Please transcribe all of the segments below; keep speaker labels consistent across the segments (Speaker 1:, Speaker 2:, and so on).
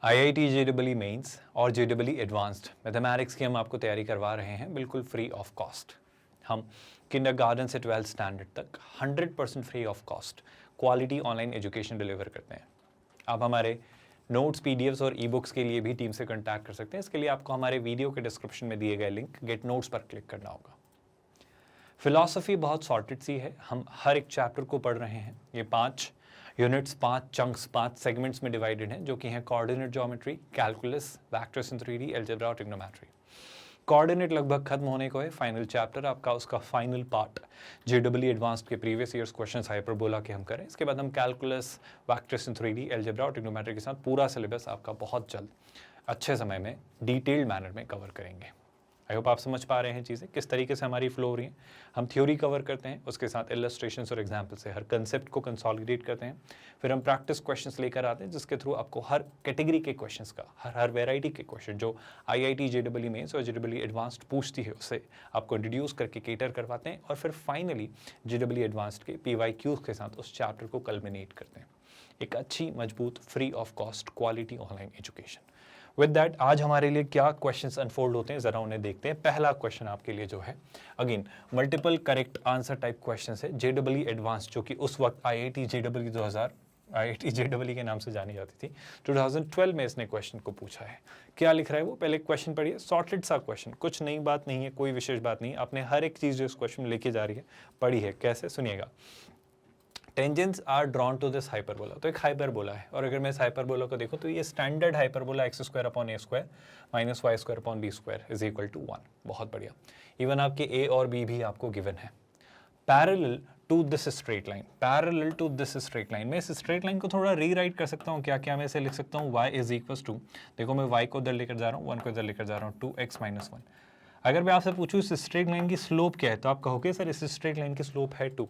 Speaker 1: IIT JEE mains और JEE advanced mathematics की हम आपको तैयारी करवा रहे हैं बिल्कुल फ्री ऑफ कॉस्ट। हम किंडरगार्टन से 12th स्टैंडर्ड तक 100% free of cost quality online education deliver करते हैं। आप हमारे नोट्स, पीडीएफ्स और ई बुक्स के लिए भी टीम से कॉन्टैक्ट कर सकते हैं। इसके लिए आपको हमारे वीडियो के डिस्क्रिप्शन में दिए गए लिंक गेट नोट्स पर क्लिक करना होगा। फिलॉसफी बहुत सॉर्टेड सी है, हम हर एक चैप्टर को पढ़ रहे हैं। ये 5 यूनिट्स, 5 चंक्स, 5 सेगमेंट्स में डिवाइडेड हैं, जो कि हैं coordinate geometry, calculus, vectors in 3D, algebra और ट्रिग्नोमेट्री। कोऑर्डिनेट लगभग खत्म होने को है, फाइनल चैप्टर आपका, उसका फाइनल पार्ट JEE एडवांस्ड के प्रीवियस ईयर्स क्वेश्चंस हाइपरबोला के हम करें। इसके बाद हम calculus, vectors in 3D, algebra और ट्रिग्नोमेट्री के साथ पूरा सिलेबस आपका बहुत जल्द अच्छे समय में डिटेल्ड मैनर में कवर करेंगे। आई होप आप समझ पा रहे हैं चीज़ें किस तरीके से हमारी फ्लो हो रही हैं। हम थ्योरी कवर करते हैं, उसके साथ इलस्ट्रेशंस और एग्जाम्पल से हर कंसेप्ट को कंसोलिडेट करते हैं। फिर हम प्रैक्टिस क्वेश्चंस लेकर आते हैं, जिसके थ्रू आपको हर कैटेगरी के क्वेश्चंस का, हर वैरायटी के क्वेश्चन जो IIT JEE मेंस और JEE एडवांस्ड पूछती है, उससे आपको इंट्रोड्यूस करके केटर करवाते हैं। और फिर फाइनली JEE एडवांस्ड के PYQs के साथ उस चैप्टर को कल्मिनेट करते हैं। एक अच्छी, मजबूत, free of cost quality online education. With that, आज हमारे लिए क्या क्वेश्चंस अनफोल्ड होते हैं जरा उन्हें देखते हैं। पहला क्वेश्चन आपके लिए जो है, again multiple correct answer type question है। JEE एडवांस, जो कि उस वक्त IIT JEE के नाम से जानी जाती थी, 2012 में इसने क्वेश्चन को पूछा है। क्या लिख रहा है वो, पहले क्वेश्चन पढ़िए। सॉर्टेड सा क्वेश्चन, कुछ नई बात नहीं है, कोई विशेष बात नहीं है, आपने हर एक चीज जो इस क्वेश्चन में लेके जा रही है पढ़ी है। कैसे, सुनिएगा। Tangents are drawn to this hyperbola. तो एक हाइपरबोला है, और अगर मैं इस हाइपरबोला को देखूं तो ये standard hyperbola x² minus y² is equal to 1। बहुत बढ़िया। इवन आपके a और b भी आपको गिवन है। Parallel to this straight line, parallel to this straight line, मैं इस स्ट्रेट लाइन को थोड़ा रीराइट कर सकता हूँ। क्या क्या मैं इसे लिख सकता हूँ, y इज इक्वल टू, देखो मैं y को इधर लेकर जा रहा हूँ, 1 को इधर लेकर जा रहा हूँ, 2x माइनस 1। अगर मैं आपसे पूछूँ इस स्ट्रेट लाइन की स्लोप क्या है, तो आप कहोगे सर इस स्ट्रेट लाइन की स्लोप है 2।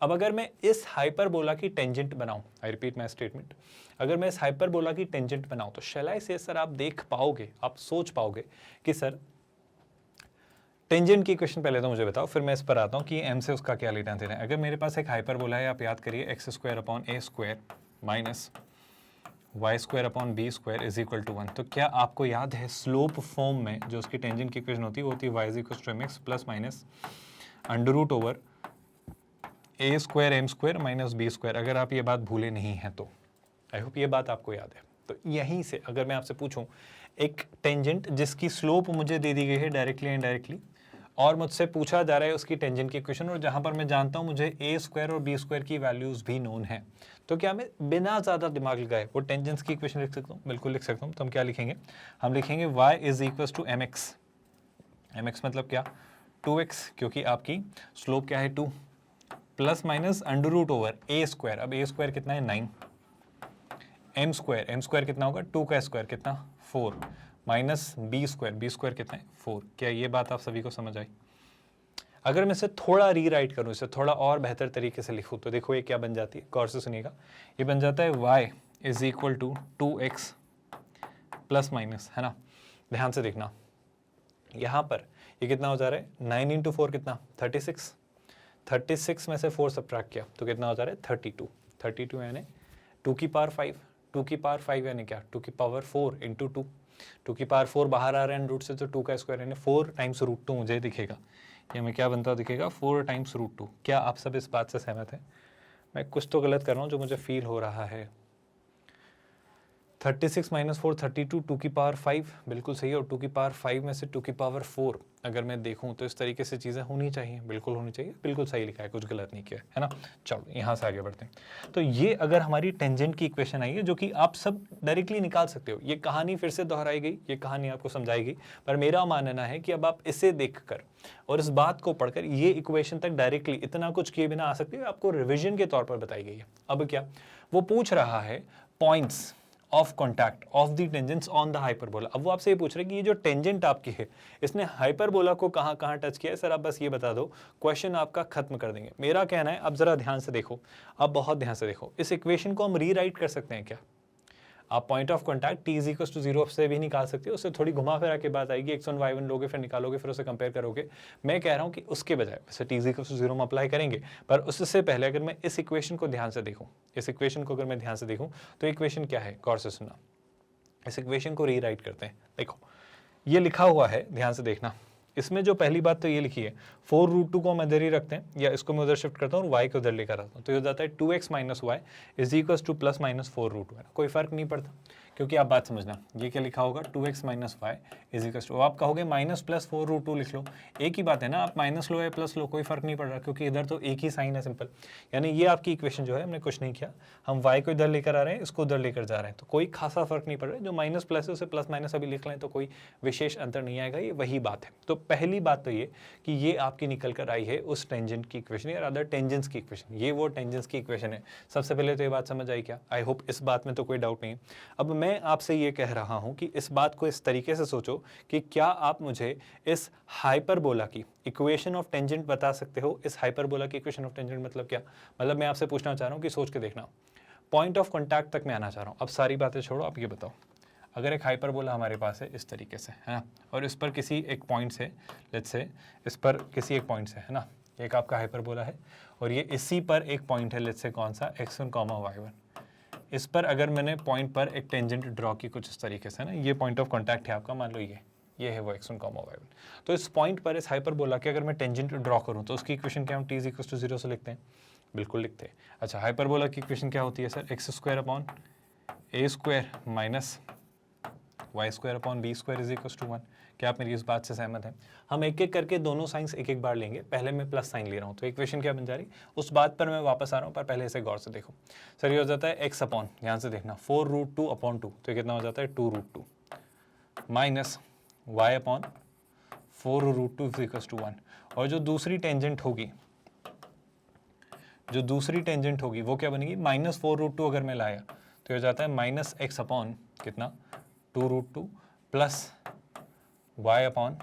Speaker 1: अब अगर मैं इस हाइपरबोला की टेंजेंट बनाऊं, आई रिपीट माय स्टेटमेंट, अगर मैं इस हाइपरबोला की टेंजेंट बनाऊं तो शैल आई से, सर आप देख पाओगे, आप सोच पाओगे कि सर टेंजेंट की इक्वेशन पहले तो मुझे बताओ, फिर मैं इस पर आता हूं कि m से उसका क्या लेना देना है। अगर मेरे पास एक हाइपरबोला है, आप याद करिए, x² minus y² is equal to 1। तो क्या आपको याद है स्लोप फॉर्म में जो उसकी टेंजेंट की इक्वेशन होती है, वो होती है y is equal to mx plus minus under root over a² minus b²। अगर आप ये बात भूले नहीं हैं तो आई होप ये बात आपको याद है। तो यहीं से अगर मैं आपसे पूछूं एक टेंजेंट जिसकी स्लोप मुझे दे दी गई है डायरेक्टली एंड इनडायरेक्टली, और मुझसे पूछा जा रहा है उसकी टेंजेंट की इक्वेशन, और जहां पर मैं जानता हूं मुझे a² और b² की वैल्यूज भी नोन है, तो क्या मैं बिना ज्यादा दिमाग लगाए वो टेंजेंट्स की इक्वेशन लिख सकता हूँ? बिल्कुल लिख सकता हूँ। तो हम क्या लिखेंगे, हम लिखेंगे y is equal to mx। mx मतलब क्या, 2x, क्योंकि आपकी स्लोप क्या है 2, plus minus under root over a²। अब a² कितना है 9, m² कितना होगा 2 का स्क्वायर कितना 4, माइनस b² कितना है 4। क्या ये बात आप सभी को समझ आई? अगर मैं इसे थोड़ा रीराइट करूं, इसे थोड़ा और बेहतर तरीके से लिखूं, तो देखो ये क्या बन जाती है, गौर से सुनिएगा। ये बन जाता है y is equal to 2x plus minus, है ना, ध्यान से देखना। यहां पर ये कितना हो जा रहा है, 9 इंटू 4 कितना 36 में से 4 सब्ट्रैक्ट किया तो कितना हो जा रहा है 32 यानी 2 की पावर 5, 2 की पावर 5 यानी क्या, 2 की पावर 4 इंटू 2 की पावर 4 बाहर आ रहा है रूट से, तो 2 का स्क्वायर यानी 4 टाइम्स रूट 2 मुझे दिखेगा। ये हमें क्या बनता दिखेगा, 4 टाइम्स रूट 2। क्या आप सब इस बात से सहमत हैं? मैं कुछ तो गलत कर रहा हूँ जो मुझे फील हो रहा है। 36 माइनस 4 32, 2 की पावर 5 बिल्कुल सही है, और 2 की पावर 5 में से 2 की पावर 4 अगर मैं देखूं तो इस तरीके से चीज़ें होनी चाहिए, बिल्कुल होनी चाहिए, बिल्कुल सही लिखा है, कुछ गलत नहीं किया है ना। चलो यहाँ से आगे बढ़ते हैं। तो ये अगर हमारी टेंजेंट की इक्वेशन आई है, जो कि आप सब डायरेक्टली निकाल सकते हो। ये कहानी फिर से दोहराई गई, ये कहानी आपको समझाई गई, पर मेरा मानना है कि अब आप इसे देखकर और इस बात को पढ़कर ये इक्वेशन तक डायरेक्टली इतना कुछ किए बिना आ सकते हो, आपको रिविजन के तौर पर बताई गई है। अब क्या वो पूछ रहा है, points of contact of the tangents on the hyperbola. अब वो आपसे ये पूछ रहे हैं कि ये जो टेंजेंट आपकी है, इसने हाइपरबोला को कहाँ कहाँ टच किया है। सर आप बस ये बता दो, क्वेश्चन आपका खत्म कर देंगे। मेरा कहना है, अब जरा ध्यान से देखो, अब बहुत ध्यान से देखो, इस इक्वेशन को हम रीराइट कर सकते हैं क्या? आप point of contact t is equal to 0 से भी निकाल सकते हो, उससे थोड़ी घुमा फिरा के बात आएगी, x1 y1 लोगे फिर निकालोगे फिर उसे कंपेयर करोगे। मैं कह रहा हूं कि उसके बजाय वैसे t इज इक्वल टू 0 में अप्लाई करेंगे, पर उससे पहले अगर मैं इस इक्वेशन को ध्यान से देखूं, इस इक्वेशन को अगर मैं ध्यान से देखूं तो इक्वेशन क्या है, गौर से सुनना। इस इक्वेशन को रीराइट करते हैं। देखो ये लिखा हुआ है, ध्यान से देखना, इसमें जो पहली बात तो ये लिखी है 4√2 को हम इधर ही रखते हैं, या इसको मैं उधर शिफ्ट करता हूँ और y को उधर लेकर आता हूँ, तो ये हो जाता है 2x minus Y is equals to plus minus 4√2 है। कोई फर्क नहीं पड़ता, क्योंकि आप बात समझना, ये क्या लिखा होगा 2x minus Y is equals to, आप कहोगे माइनस प्लस 4√2 लिख लो, एक ही बात है ना, आप माइनस लो या प्लस लो, कोई फर्क नहीं पड़ रहा, क्योंकि इधर तो एक ही साइन है सिंपल। यानी ये आपकी इक्वेशन जो है, हमने कुछ नहीं किया, हम y को इधर लेकर आ रहे हैं, इसको उधर लेकर जा रहे हैं, तो कोई खासा फर्क नहीं पड़ रहा है। जो माइनस प्लस है उसे प्लस माइनस अभी लिख लें तो कोई विशेष अंतर नहीं आएगा, ये वही बात है। तो पहली बात तो ये कि ये आपकी निकल कर आई है उस टेंजेंट की इक्वेशन या अदर टेंजेंट्स की इक्वेशन, ये वो टेंजेंट्स की इक्वेशन है। सबसे पहले तो ये बात समझ आई क्या? आई होप इस बात में तो कोई डाउट नहीं है। अब मैं आपसे ये कह रहा हूँ कि इस बात को इस तरीके से सोचो कि क्या आप मुझे इस हाइपरबोला की इक्वेशन ऑफ टेंजेंट बता सकते हो? इस हाइपरबोला की इक्वेशन ऑफ टेंजेंट मतलब क्या? मतलब मैं आपसे पूछना चाह रहा हूँ कि सोच के देखना, पॉइंट ऑफ कॉन्टैक्ट तक मैं आना चाह रहा हूँ। अब सारी बातें छोड़ो, आप ये बताओ, अगर एक हाइपरबोला हमारे पास है इस तरीके से, है ना, और इस पर किसी एक पॉइंट से, लेट्स से इस पर किसी एक पॉइंट से, है ना, एक आपका हाइपरबोला है और ये इसी पर एक पॉइंट है, लेट्स से कौन सा, x1, y1, इस पर अगर मैंने पॉइंट पर एक टेंजेंट ड्रॉ की कुछ इस तरीके से ना, ये पॉइंट ऑफ कॉन्टैक्ट है आपका, मान लो ये है वो x1, y1, तो इस पॉइंट पर इस हाइपरबोला के अगर मैं टेंजेंट ड्रॉ करूँ तो उसकी इक्वेशन क्या हम t इक्वल्स टू 0 से लिखते हैं? बिल्कुल लिखते हैं। अच्छा, हाइपरबोला की इक्वेशन क्या होती है sir? x² upon a² minus y² upon b² is equals to 1। क्या आप मेरी इस बात से सहमत हैं? हम एक एक करके दोनों साइंस एक एक बार लेंगे, पहले मैं प्लस साइन ले रहा हूँ, तो इक्वेशन क्या बन जा रही, उस बात पर मैं वापस आ रहा हूँ, पर पहले इसे गौर से देखो। सर ये हो जाता है x अपॉन, ध्यान से देखना, 4√2 अपॉन 2, तो ये कितना हो जाता है 2√2 minus y upon 4√2 is equals to 1। और जो दूसरी टेंजेंट होगी वो क्या बनेगी, माइनस 4√2 अगर मैं लाया तो ये हो जाता है माइनस x अपॉन कितना 2√2 plus y upon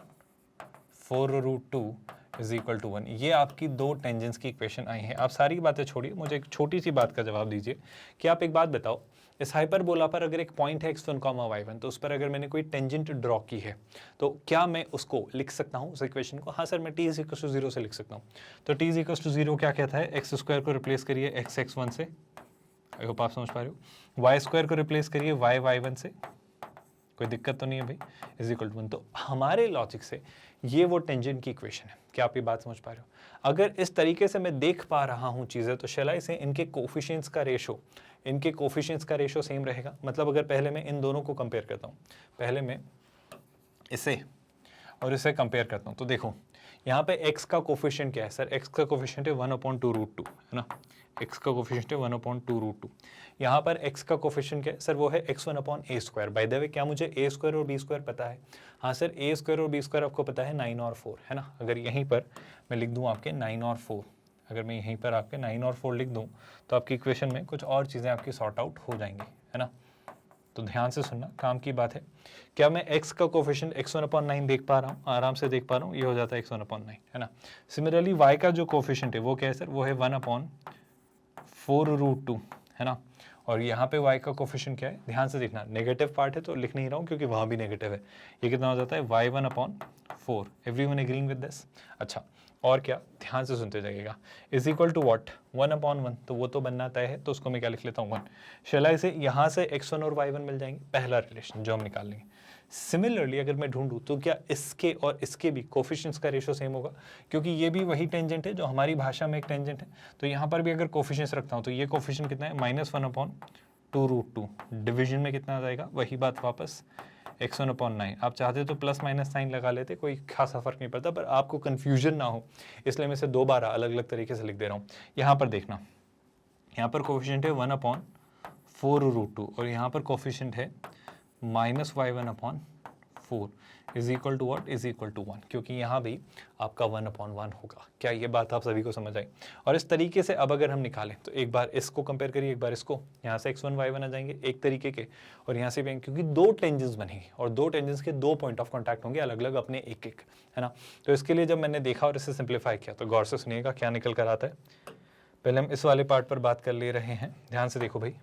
Speaker 1: 4√2 is equal to 1। ये आपकी दो टेंजेंट्स की इक्वेशन आई है। आप सारी बातें छोड़िए, मुझे एक छोटी सी बात का जवाब दीजिए कि आप एक बात बताओ, इस हाइपरबोला पर अगर एक पॉइंट है x1, y1, तो उस पर अगर मैंने कोई टेंजेंट ड्रॉ की है तो क्या मैं उसको लिख सकता हूँ उस इक्वेशन को? हाँ सर, मैं t इज इक्वल टू 0 से लिख सकता हूँ। तो t इज इक्वल टू 0 क्या कहता है, x² को रिप्लेस करिए x1 से, आई होप आप समझ पा रहे हो, y² को रिप्लेस करिए y1 से, कोई दिक्कत तो नहीं है भाई, इज इक्वल टू 1। तो हमारे लॉजिक से ये वो टेंजेंट की इक्वेशन है। क्या आप ये बात समझ पा रहे हो? अगर इस तरीके से मैं देख पा रहा हूँ चीज़ें, तो शैलाई से इनके कोफिशिएंट्स का रेशो सेम रहेगा। मतलब अगर पहले मैं इन दोनों को कंपेयर करता हूँ, पहले मैं इसे और इसे कंपेयर करता हूँ, तो देखो यहाँ पे x का कोफिशिएंट क्या है सर? x का कोफिशिएंट है 1/2√2, है ना, x का कोफिशिएंट है 1/2√2। यहाँ पर x का कोफिशिएंट क्या है सर? वो है x1/a²। बाय द वे, क्या मुझे a² और b² पता है? हाँ सर, a² और b² आपको पता है 9 और 4, है ना। अगर यहीं पर मैं लिख दूँ आपके 9 और 4, अगर मैं यहीं पर आपके 9 और 4 लिख दूँ तो आपकी इक्वेशन में कुछ और चीज़ें आपकी सॉर्ट आउट हो जाएंगी, है ना। तो ध्यान से सुनना, काम की बात है। क्या मैं x का कोफिशिएंट x1/9 देख पा रहा हूँ? आराम से देख पा रहा हूँ, ये हो जाता है x1/9, है ना। सिमिलरली y का जो कोफिशिएंट है वो क्या है सर? वो है 1/4√2, है ना। और यहाँ पे y का कोफिशिएंट क्या है? ध्यान से देखना, नेगेटिव पार्ट है तो लिख नहीं रहा हूँ क्योंकि वहाँ भी नेगेटिव है। ये कितना हो जाता है y1/4। Everyone agreeing with this? अच्छा, और क्या, ध्यान से सुनते जाइएगा, इज इक्वल टू व्हाट, 1/1, तो वो तो बनना तय है, तो उसको मैं क्या लिख लेता हूँ 1। शैलाई से यहाँ से x1 और y1 मिल जाएंगे, पहला रिलेशन जो हम निकाल लेंगे। सिमिलरली अगर मैं ढूंढूं तो क्या इसके और इसके भी कोफिशिएंट्स का रेशो सेम होगा? क्योंकि ये भी वही टेंजेंट है जो हमारी भाषा में एक टेंजेंट है, तो यहाँ पर भी अगर कोफिशिएंट्स रखता हूँ तो ये कोफिशिएंट कितना है, -1/2√2। डिवीजन में कितना आ जाएगा? वही बात वापस x1/9। आप चाहते तो प्लस माइनस साइन लगा लेते, कोई खासा फर्क नहीं पड़ता, पर आपको कन्फ्यूजन ना हो इसलिए मैं इसे दोबारा अलग अलग तरीके से लिख दे रहा हूँ। यहाँ पर देखना, यहाँ पर कोफिशिएंट है 1/4√2 और यहाँ पर कोफिशिएंट है -y1/4 is equal to what, is equal to 1, क्योंकि यहाँ भी आपका 1/1 होगा। क्या ये बात आप सभी को समझ आई? और इस तरीके से अब अगर हम निकालें तो एक बार इसको कंपेयर करिए, एक बार इसको, यहाँ से x1 y1 आ जाएंगे एक तरीके के, और यहाँ से भी, क्योंकि दो टेंजेंट्स बनेंगे और दो टेंजेंट्स के दो पॉइंट ऑफ कॉन्टैक्ट होंगे अलग अलग अपने एक एक, है ना। तो इसके लिए जब मैंने देखा और इसे सिंप्लीफाई किया तो गौर से सुनिएगा क्या निकल कर आता है। पहले हम इस वाले पार्ट पर बात कर ले रहे हैं, ध्यान से देखो भाई।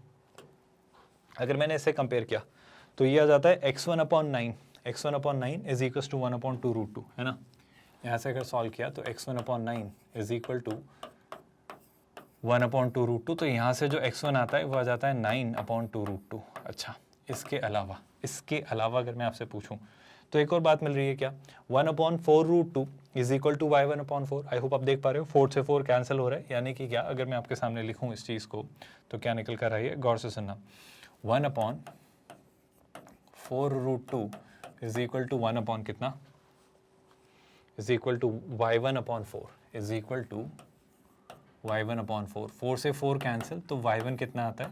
Speaker 1: अगर मैंने इसे कंपेयर किया तो ये आ जाता है x1/9 इज इक्वल टू 1/2√2, है ना। यहाँ से अगर सॉल्व किया तो x1/9 इज इक्वल टू 1/2√2, तो यहाँ से जो x1 आता है वो आ जाता है 9/2√2। अच्छा, इसके अलावा अगर मैं आपसे पूछूं तो एक और बात मिल रही है क्या, 1/4√2 is equal to y1/4। I hope आप देख पा रहे हो, 4 से 4 कैंसिल हो रहा है, यानी कि क्या, अगर मैं आपके सामने लिखूं इस चीज़ को तो क्या निकल कर रही है, गौर से सुनना, 1/4√2 इज इक्वल टू 1 कितना, is equal to y1/4 is equal to y1/4। 4 से 4 कैंसिल तो y1 कितना आता है,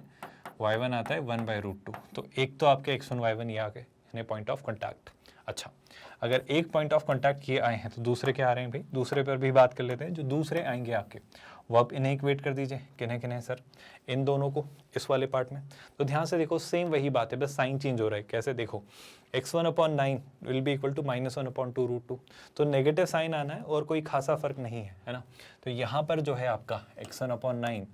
Speaker 1: y1 आता है 1/√2। तो एक तो आपके x1 y1 ये आ गए, यानी पॉइंट ऑफ कॉन्टैक्ट। अच्छा, अगर एक पॉइंट ऑफ कॉन्टैक्ट ये आए हैं तो दूसरे क्या आ रहे हैं भाई, दूसरे पर भी बात कर लेते हैं। जो दूसरे आएंगे आपके वो आप इन्हें इक्वेट कर दीजिए, किन्हें किन्हें सर, इन दोनों को इस वाले पार्ट में। तो ध्यान से देखो, सेम वही बात है, बस साइन चेंज हो रहा है। कैसे, देखो x1/9 will be equal to -1/2√2। तो नेगेटिव साइन आना है और कोई खासा फर्क नहीं है ना। तो यहाँ पर जो है आपका x1/9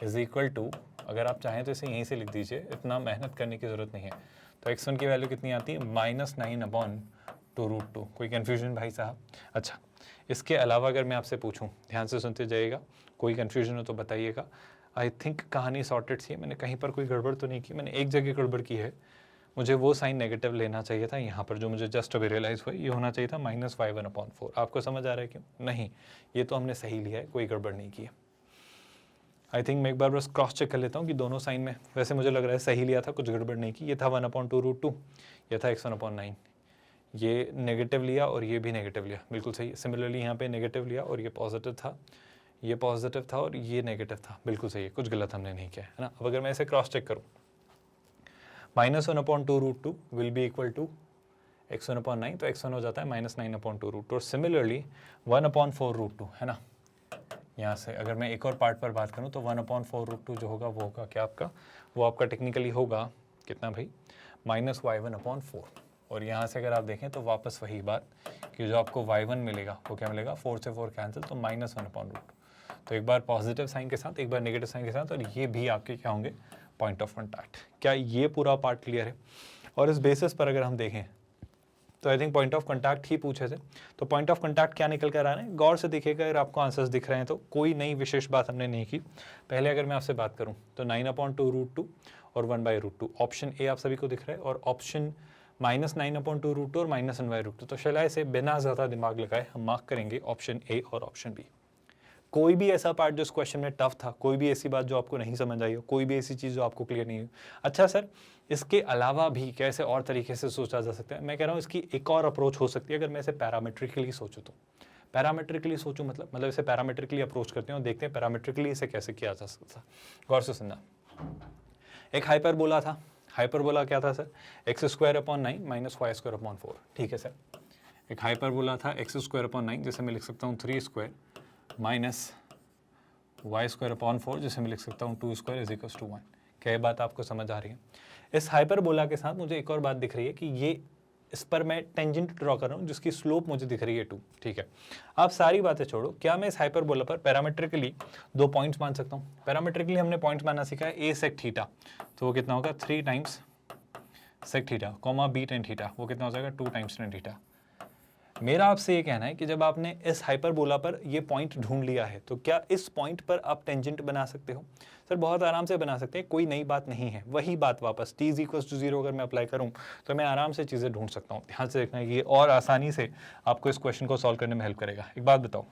Speaker 1: इज इक्वल टू, अगर आप चाहें तो इसे यहीं से लिख दीजिए, इतना मेहनत करने की ज़रूरत नहीं है। तो x1 की वैल्यू कितनी आती है, -9/2√2। कोई कन्फ्यूजन भाई साहब? अच्छा, इसके अलावा अगर मैं आपसे पूछूं, ध्यान से सुनते जाइएगा, कोई कन्फ्यूजन हो तो बताइएगा। आई थिंक कहानी सॉर्टेड सी है, मैंने कहीं पर कोई गड़बड़ तो नहीं की, मैंने एक जगह गड़बड़ की है। मुझे वो साइन नेगेटिव लेना चाहिए था यहाँ पर, जो मुझे जस्ट अभी रियलाइज़ हुआ, ये होना चाहिए था -y1/4। आपको समझ आ रहा है क्यों? नहीं, ये तो हमने सही लिया है, कोई गड़बड़ नहीं की है। आई थिंक मैं एक बार बस क्रॉस चेक कर लेता हूँ कि दोनों साइन में, वैसे मुझे लग रहा है सही लिया था, कुछ गड़बड़ नहीं की। ये था 1/2√2, ये था x1/9, ये नेगेटिव लिया और ये भी नेगेटिव लिया, बिल्कुल सही। सिमिलरली यहाँ पे नेगेटिव लिया और ये पॉजिटिव था, ये पॉजिटिव था और ये नेगेटिव था, बिल्कुल सही है, कुछ गलत हमने नहीं किया है ना। अब अगर मैं इसे क्रॉस चेक करूँ, -1/2√2 will be equal to x1/9, तो x1 हो जाता है -9/2√2। और सिमिलरली 1/4√2 है ना, यहाँ से अगर मैं एक और पार्ट पर बात करूँ तो 1/4√2 जो होगा वो होगा क्या आपका, वो आपका टेक्निकली होगा कितना भाई, -y1/4। और यहाँ से अगर आप देखें तो वापस वही बात कि जो आपको y1 मिलेगा वो क्या मिलेगा, 4 से 4 कैंसिल, तो -1/√2। तो एक बार पॉजिटिव साइन के साथ, एक बार नेगेटिव साइन के साथ, और ये भी आपके क्या होंगे, पॉइंट ऑफ कॉन्टैक्ट। क्या ये पूरा पार्ट क्लियर है? और इस बेसिस पर अगर हम देखें तो I think point of contact ही पूछे थे। तो पॉइंट ऑफ कॉन्टैक्ट क्या निकल कर आ रहे हैं, गौर से देखिएगा, अगर आपको आंसर्स दिख रहे हैं तो कोई नई विशेष बात हमने नहीं की। पहले अगर मैं आपसे बात करूं तो 9/2√2 और 1/√2, ऑप्शन ए आप सभी को दिख रहा है, और ऑप्शन -9/2√2 और -1/√2। तो चला इसे बिना ज़्यादा दिमाग लगाए हम मार्क करेंगे ऑप्शन ए और ऑप्शन बी। कोई भी ऐसा पार्ट जो इस क्वेश्चन में टफ था, कोई भी ऐसी बात जो आपको नहीं समझ आई हो, कोई भी ऐसी चीज़ जो आपको क्लियर नहीं हो, अच्छा सर इसके अलावा भी कैसे और तरीके से सोचा जा सकता है? मैं कह रहा हूँ इसकी एक और अप्रोच हो सकती है, अगर मैं इसे पैरामेट्रिकली सोचूं तो। पैरामेट्रिकली सोचूं मतलब इसे पैरामेट्रिकली अप्रोच करते हैं और देखते हैं पैरामेट्रिकली इसे कैसे किया जा सकता है। गौर से सुनना, एक हाइपरबोला था। हाइपरबोला क्या था सर, x²/9 -y²/4। ठीक है सर, एक हाइपरबोला था x²/9, जैसे मैं लिख सकता हूँ 3² -y²/4, जिसे मैं लिख सकता हूँ 2² = 1। क्या ये बात आपको समझ आ रही है? इस हाइपरबोला के साथ मुझे एक और बात दिख रही है कि ये, इस पर मैं टेंजेंट ड्रॉ कर रहा हूँ जिसकी स्लोप मुझे दिख रही है 2। ठीक है, आप सारी बातें छोड़ो, क्या मैं इस हाइपरबोला पर पैरामेट्रिकली 2 पॉइंट्स मान सकता हूँ? पैरामेट्रिकली हमने पॉइंट्स मानना सीखा है, a sec थीटा, तो वो कितना होगा 3 times sec theta, comma b tan theta, वो कितना हो जाएगा 2 टाइम्स tan थीटा। मेरा आपसे ये कहना है कि जब आपने इस हाइपरबोला पर ये पॉइंट ढूंढ लिया है तो क्या इस पॉइंट पर आप टेंजेंट बना सकते हो? सर बहुत आराम से बना सकते हैं, कोई नई बात नहीं है, वही बात वापस t = 0 अगर मैं अप्लाई करूं तो मैं आराम से चीज़ें ढूंढ सकता हूं। ध्यान से देखना, ये और आसानी से आपको इस क्वेश्चन को सॉल्व करने में हेल्प करेगा। एक बात बताओ,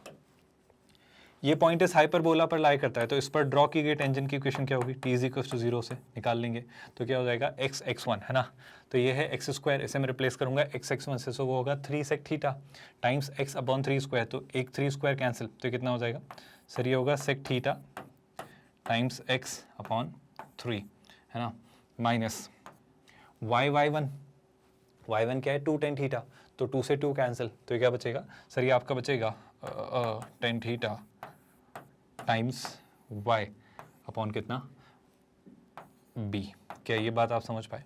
Speaker 1: ये पॉइंट इस हाइपरबोला पर लाई करता है, तो इस पर ड्रॉ की गई टेंजेंट की इक्वेशन क्या होगी, t = 0 से निकाल लेंगे तो क्या हो जाएगा x(x1) है ना, तो ये है x², इसे मैं रिप्लेस करूंगा x(x1) से, सो वो होगा 3 sec थीटा टाइम्स x/3², तो एक 3² कैंसिल, तो कितना हो जाएगा सर, ये होगा sec थीटा टाइम्स x/3 है ना, माइनस y1 क्या है 2 tan थीटा, तो 2 से 2 कैंसिल, तो ये क्या बचेगा सर, ये आपका बचेगा tan थीटा टाइम्स y/ कितना b। क्या ये बात आप समझ पाए?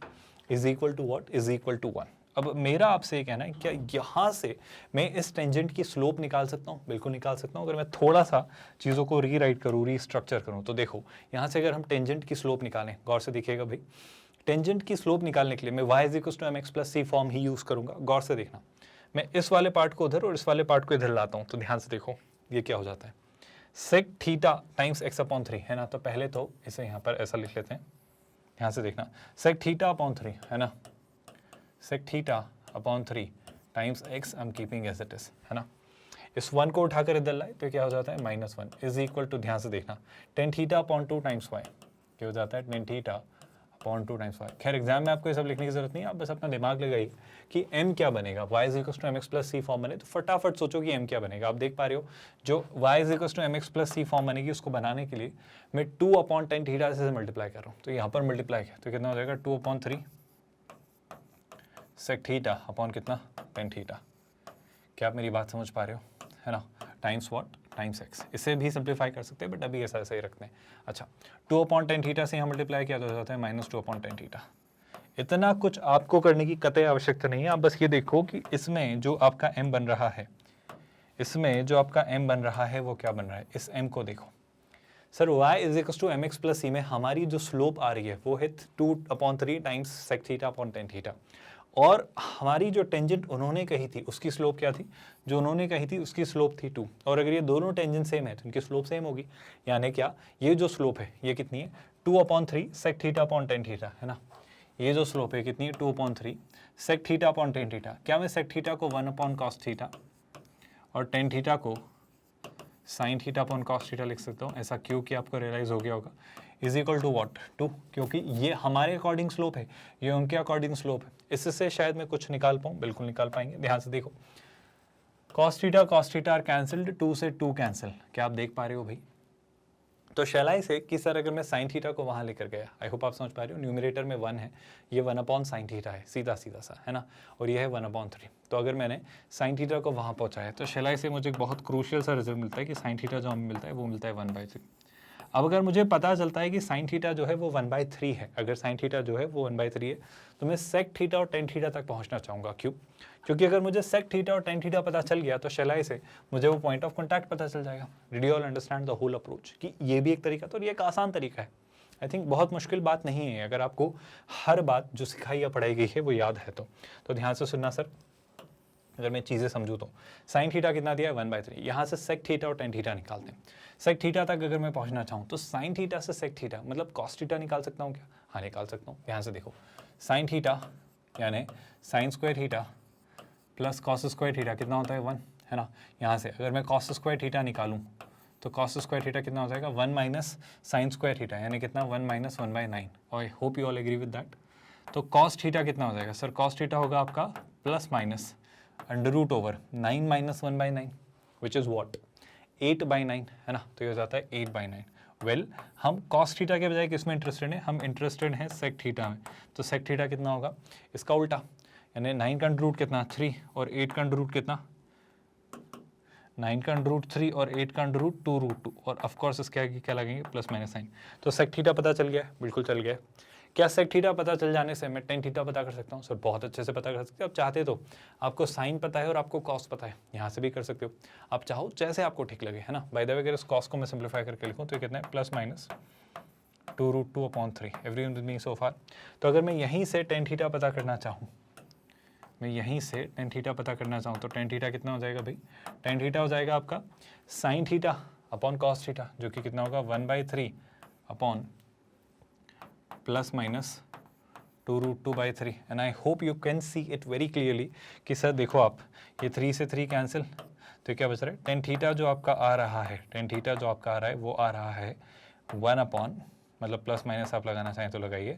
Speaker 1: Is equal to what, is equal to 1। अब मेरा आपसे ये कहना है, क्या यहाँ से मैं इस टेंजेंट की स्लोप निकाल सकता हूँ? बिल्कुल निकाल सकता हूँ। अगर मैं थोड़ा सा चीज़ों को रीराइट करूँ, रीस्ट्रक्चर करूँ, तो देखो यहाँ से अगर हम टेंजेंट की स्लोप निकालें, गौर से देखिएगा भाई, टेंजेंट की स्लोप निकालने के लिए मैं y = mx + c फॉर्म ही यूज़ करूँगा। गौर से देखना, मैं इस वाले पार्ट को उधर और इस वाले पार्ट को इधर लाता हूँ, तो ध्यान से देखो ये क्या हो जाता है, sec थीटा टाइम्स x/3 है ना। तो पहले तो इसे यहाँ पर ऐसा लिख लेते हैं, यहाँ से देखना sec थीटा अपॉन 3 है ना, sec theta upon 3 times x I am keeping as it is, है ना। इस 1 को उठाकर इधर लाए तो क्या हो जाता है -1 इज इक्वल टू, ध्यान से देखना, tan theta upon 2 times y, क्या हो जाता है tan theta upon 2 times y। खैर एग्जाम में आपको ये सब लिखने की जरूरत नहीं है, आप बस अपना दिमाग लगाइए कि m क्या बनेगा, y is equal to mx plus c form बने तो फटाफट सोचो कि m क्या बनेगा। आप देख पा रहे हो जो y is equal to mx plus c form बनेगी उसको बनाने के लिए मैं 2 अपॉन tan थीटा से मल्टीप्लाई कर रहा हूँ, तो यहाँ पर मल्टीप्लाई किया तो कितना हो जाएगा 2 अपॉन 3 sec थीटा अपॉन कितना tan थीटा। क्या आप मेरी बात समझ पा रहे हो, है ना, टाइम्स व्हाट टाइम्स x। इसे भी सिंप्लीफाई कर सकते हैं बट अभी ऐसा ऐसा ही रखते हैं। अच्छा 2 अपॉन tan थीटा से यहाँ मल्टीप्लाई किया तो हो जाता है -2 अपॉन tan थीटा। इतना कुछ आपको करने की कतई आवश्यकता नहीं है, आप बस ये देखो कि इसमें जो आपका m बन रहा है, इसमें जो आपका m बन रहा है वो क्या बन रहा है, इस m को देखो sir, y is equal to mx plus c में हमारी जो स्लोप आ रही है वो है 2 upon 3 times sec theta upon tan theta, और हमारी जो टेंजेंट उन्होंने कही थी उसकी स्लोप क्या थी, जो उन्होंने कही थी उसकी स्लोप थी 2, और अगर ये दोनों टेंजेंट सेम है तो इनकी स्लोप सेम होगी, यानी क्या ये जो स्लोप है ये कितनी है 2 upon 3 sec theta upon tan theta, है ना। ये जो स्लोप है कितनी है 2 upon 3 sec theta upon tan theta. क्या मैं sec थीटा को 1 अपॉन cos थीटा और tan थीटा को sin theta upon cos theta लिख सकता हूँ, ऐसा क्यों कि आपको रियलाइज हो गया होगा, इज इक्वल टू वॉट 2, क्योंकि ये हमारे अकॉर्डिंग स्लोप है, ये उनके अकॉर्डिंग स्लोप है। इससे शायद मैं कुछ निकाल पाऊँ, बिल्कुल निकाल पाएंगे। ध्यान से देखो cos थीटा आर कैंसल्ड, 2 से 2 कैंसिल, क्या आप देख पा रहे हो भाई। तो शैलाई से कि सर अगर मैं साइन थीटा को वहाँ लेकर गया, आई होप आप समझ पा रहे हो, न्यूमरेटर में 1 है, ये 1 अपॉन साइन थीटा है, सीधा सीधा सा, है ना, और ये है 1 अपॉन 3। तो अगर मैंने साइन थीटा को वहाँ पहुँचाया तो शैलाई से मुझे एक बहुत क्रूशियल सा रिजल्ट मिलता है कि साइन थीटा जो हमें मिलता है वो मिलता है 1/3। अब अगर मुझे पता चलता है कि साइन थीटा जो है वो 1/3 है, अगर साइन थीटा जो है वो 1/3 है, तो मैं सेक थीटा और tan थीटा तक पहुंचना चाहूँगा। क्यों? क्योंकि अगर मुझे सेक थीटा और tan थीटा पता चल गया तो शैलाई से मुझे वो पॉइंट ऑफ कॉन्टैक्ट पता चल जाएगा। Did you all understand the whole approach कि ये भी एक तरीका, तो ये एक आसान तरीका है। आई थिंक बहुत मुश्किल बात नहीं है अगर आपको हर बात जो सिखाई या पढ़ाई गई है वो याद है तो ध्यान से सुनना सर। अगर मैं चीज़ें समझूँ तो साइन थीटा कितना दिया है 1/3, यहाँ से सेक थीटा और tan थीटा निकालते हैं। सेक थीटा तक अगर मैं पहुँचना चाहूँ तो साइन थीटा से सेक थीटा मतलब कॉस थीटा निकाल सकता हूँ क्या? हाँ निकाल सकता हूँ। ध्यान से देखो साइन थीटा यानी sine square theta plus cos square theta कितना होता है 1, है ना। यहाँ से अगर मैं कॉस स्क्वायर थीटा निकालूँ तो कॉस स्क्वायर थीटा कितना हो जाएगा 1 माइनस साइन स्क्वायर थीटा यानी कितना 1 minus 1/9। I hope you all agree with that. तो कॉस थीटा कितना हो जाएगा सर? कॉस थीटा होगा आपका plus minus under root over 9 minus 1/9 which is what 8/9, है ना। तो ये हो जाता है 8/9। वेल हम कॉस थीटा के बजाय किस में इंटरेस्टेड हैं? हम इंटरेस्टेड हैं सेक थीटा में। तो सेक थीटा कितना होगा? इसका उल्टा यानी 9 का अंडर रूट कितना 3 और 8 का अंडर रूट कितना 9 का अंडर रूट 3 और 8 का अंडर रूट 2√2 और ऑफकोर्स इसके आगे क्या लगेंगे प्लस माइनस साइन। तो सेक थीटा पता चल गया? बिल्कुल चल गया। क्या सेक थीटा पता चल जाने से मैं tan थीटा पता कर सकता हूँ? सर बहुत अच्छे से पता कर सकते हो। आप चाहते तो आपको साइन पता है और आपको कॉस पता है, यहाँ से भी कर सकते हो। आप चाहो जैसे आपको ठीक लगे, है ना। बाय द वे अगर इस कॉस को मैं सिंप्लीफाई करके लिखूँ तो ये कितना है plus minus 2√2/3। Everyone with me so far? तो अगर मैं यहीं से tan थीटा पता करना चाहूँ, मैं यहीं से tan थीटा पता करना चाहूँ तो tan थीटा कितना हो जाएगा भाई? tan थीटा हो जाएगा आपका sine theta upon cos theta जो कि कितना होगा 1/3 upon plus minus 2√2/3। And I hope you can see it very clearly कि सर देखो आप ये 3 से 3 कैंसिल तो क्या बच रहा है tan थीटा जो आपका आ रहा है, tan थीटा जो आपका आ रहा है वो आ रहा है 1 अपॉन मतलब प्लस माइनस आप लगाना चाहें तो लगाइए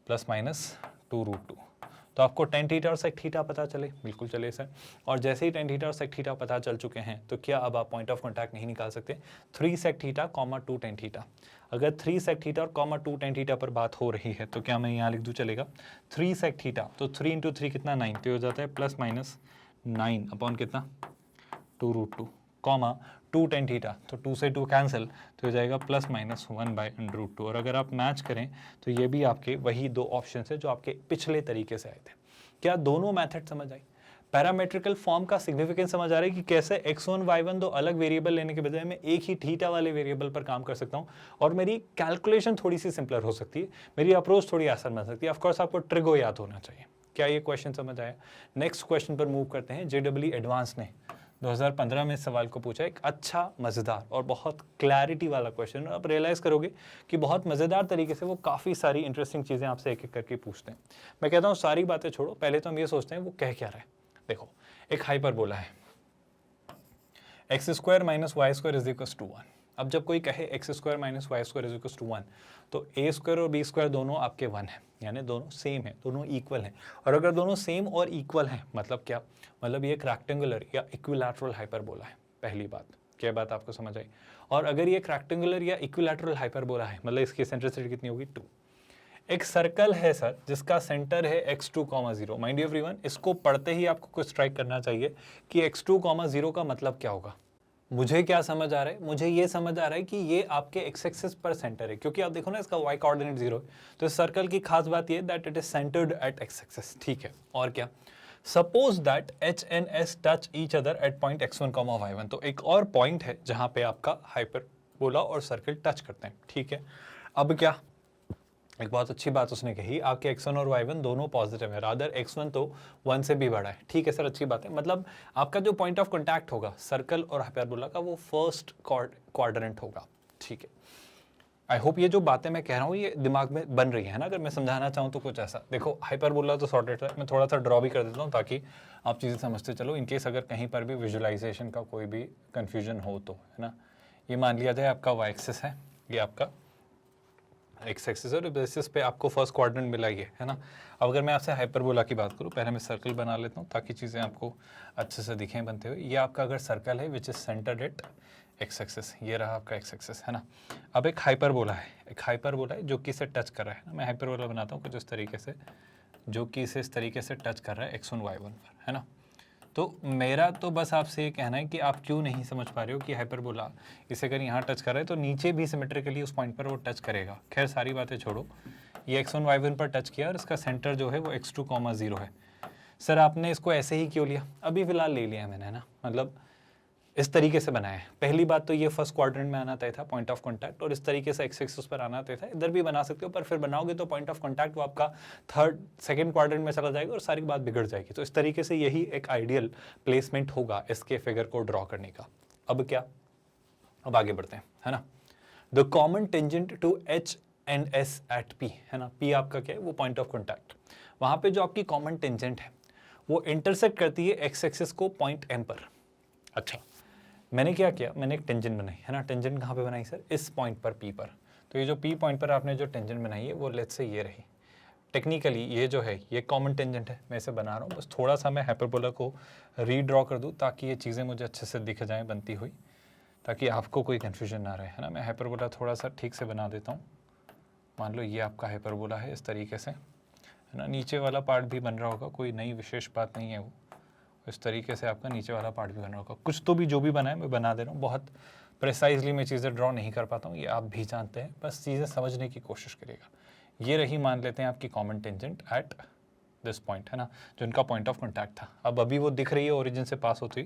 Speaker 1: प्लस माइनस 2√2। तो आपको tan थीटा और सेक थीटा पता चले? बिल्कुल चले सर। और जैसे ही tan थीटा और सेक थीटा पता चल चुके हैं तो क्या अब आप पॉइंट ऑफ कॉन्टैक्ट नहीं निकाल सकते? 3 सेक थीटा 2 tan थीटा। अगर 3 सेक थीटा और 2 tan थीटा पर बात हो रही है तो क्या मैं यहाँ लिख दूँ चलेगा 3 सेक थीटा तो 3 × 3 कितना 9 तो हो जाता है प्लस माइनस 9 अपॉन कितना 2√2 2 tan थीटा तो 2 से 2 कैंसिल तो हो जाएगा प्लस माइनस 1/√2। और अगर आप मैच करें तो ये भी आपके वही दो ऑप्शन है जो आपके पिछले तरीके से आए थे। क्या दोनों मेथड समझ आई? पैरामेट्रिकल फॉर्म का सिग्निफिकेंस समझ आ रहा है कि कैसे x1 y1 दो अलग वेरिएबल लेने के बजाय मैं एक ही थीटा वाले वेरिएबल पर काम कर सकता हूं और मेरी कैलकुलेशन थोड़ी सी सिंपलर हो सकती है, मेरी अप्रोच थोड़ी आसान बन सकती है। ऑफकोर्स आपको ट्रिगो याद होना चाहिए। क्या ये क्वेश्चन समझ आया? नेक्स्ट क्वेश्चन पर मूव करते हैं। JEE एडवांस ने 2015 में इस सवाल को पूछा, एक अच्छा मज़ेदार और बहुत क्लैरिटी वाला क्वेश्चन। आप रियलाइज़ करोगे कि बहुत मज़ेदार तरीके से वो काफ़ी सारी इंटरेस्टिंग चीज़ें आपसे एक एक करके पूछते हैं। मैं कहता हूँ सारी बातें छोड़ो, पहले तो हम ये सोचते हैं वो कह क्या रहा है। देखो, एक हाइपरबोला है, x² - y² = 1। अब जब कोई कहे x² - y² = 1, तो a² और b² दोनों आपके 1 हैं, यानी दोनों सेम है, दोनों इक्वल हैं। और अगर दोनों सेम और इक्वल हैं, मतलब क्या, मतलब ये एक रेक्टेंगुलर या इक्विलैटरल हाइपरबोला है। पहली बात, क्या बात आपको समझ आई? और अगर ये एक रेक्टेंगुलर या इक्विलैटरल हाइपरबोला है, मतलब इसकी सेंट्रिसिटी कितनी होगी? 2। एक सर्कल है सर जिसका सेंटर है x2, 0। माइंड यू एवरीवन, इसको पढ़ते ही आपको कुछ स्ट्राइक करना चाहिए कि x2, 0 का मतलब क्या होगा। मुझे क्या समझ आ रहा है? मुझे ये समझ आ रहा है कि ये आपके एक्स एक्सिस पर सेंटर है, क्योंकि आप देखो ना इसका y कोऑर्डिनेट 0 है। तो इस सर्कल की खास बात ये that it is centred at X axis, ठीक है। और क्या, suppose that h and s touch each other at point x1, y1। तो एक और पॉइंट है जहां पे आपका हाइपरबोला और सर्कल टच करते हैं, ठीक है। अब क्या, एक बहुत अच्छी बात उसने कही, आपके x1 और y1 दोनों पॉजिटिव है, रादर x1 तो 1 से भी बड़ा है, ठीक है सर, अच्छी बात है। मतलब आपका जो पॉइंट ऑफ कांटेक्ट होगा सर्कल और हाइपरबोला का, वो फर्स्ट क्वाड्रेंट होगा, ठीक है। आई होप ये जो बातें मैं कह रहा हूँ ये दिमाग में बन रही है ना। अगर मैं समझाना चाहूँ तो कुछ ऐसा, देखो हाइपरबोला तो सॉर्टेड है, मैं थोड़ा सा ड्रॉ भी कर देता हूँ ताकि आप चीज़ें समझते चलो, इनकेस अगर कहीं पर भी विजुअलाइजेशन का कोई भी कन्फ्यूजन हो तो, है ना। ये मान लिया जाए आपका y एक्सिस है, ये आपका एक्स एक्सिस और बेसिस पे आपको फर्स्ट क्वाड्रेंट मिला ही है ना। अब अगर मैं आपसे हाइपरबोला की बात करूँ, पहले मैं सर्कल बना लेता हूँ ताकि चीज़ें आपको अच्छे से दिखें बनते हुए। ये आपका अगर सर्कल है which is centred at X axis, ये रहा आपका एक्स एक्सिस, है ना। अब एक हाइपरबोला है, एक हाइपरबोला है जो कि इसे टच कर रहा है ना। मैं हाइपरबोला बनाता हूँ कुछ इस तरीके से, जो कि इसे इस तरीके से टच कर रहा है x1, y1 पर, है ना। तो मेरा तो बस आपसे ये कहना है कि आप क्यों नहीं समझ पा रहे हो कि हाइपरबोला इसे अगर यहाँ टच कर रहा है तो नीचे भी सिमेट्रिकली उस पॉइंट पर वो टच करेगा। खैर सारी बातें छोड़ो, ये x1, y1 पर टच किया और इसका सेंटर जो है वो x2, 0 है। सर आपने इसको ऐसे ही क्यों लिया? अभी फिलहाल ले लिया मैंने, है ना, मतलब इस तरीके से बनाया है। पहली बात तो ये फर्स्ट क्वाड्रेंट में आना तय था, पॉइंट ऑफ कांटेक्ट, और इस तरीके से एक्स एक्सिस पर आना तय था। इधर भी बना सकते हो, पर फिर बनाओगे तो पॉइंट ऑफ कांटेक्ट वो आपका सेकंड क्वाड्रेंट में चला जाएगा और सारी बात बिगड़ जाएगी। तो इस तरीके से यही एक आइडियल प्लेसमेंट होगा इसके फिगर को ड्रॉ करने का। अब क्या, अब आगे बढ़ते हैं, है ना। The common tangent to h and s at p, है ना। p आपका क्या है? वो पॉइंट ऑफ कांटेक्ट। वहां पे जो आपकी कॉमन टेंजेंट है वो इंटरसेक्ट करती है एक्स एक्सिस को पॉइंट m पर। अच्छा, मैंने क्या किया, मैंने एक टेंजेंट बनाई, है ना। टेंजेंट कहाँ पे बनाई सर? इस पॉइंट पर P पर। तो ये जो P पॉइंट पर आपने जो टेंजेंट बनाई है वो लेट्स से ये रही। टेक्निकली ये जो है ये कॉमन टेंजेंट है, मैं इसे बना रहा हूँ। बस थोड़ा सा मैं हाइपरबोला को रीड्रॉ कर दूँ ताकि ये चीज़ें मुझे अच्छे से दिख जाएँ बनती हुई, ताकि आपको कोई कन्फ्यूजन ना रहे, है ना। मैं हाइपरबोला थोड़ा सा ठीक से बना देता हूँ। मान लो ये आपका हाइपरबोला है इस तरीके से, है ना। नीचे वाला पार्ट भी बन रहा होगा, कोई नई विशेष बात नहीं है वो। इस तरीके से आपका नीचे वाला पार्ट भी बना होगा। कुछ तो भी जो भी बना है मैं बना दे रहा हूँ, बहुत प्रिसाइजली मैं चीज़ें ड्रॉ नहीं कर पाता हूँ, ये आप भी जानते हैं, बस चीज़ें समझने की कोशिश करिएगा। ये रही, मान लेते हैं आपकी common tangent at this point, है ना, जो इनका पॉइंट ऑफ कॉन्टैक्ट था। अब अभी वो दिख रही है ओरिजिन से पास होती,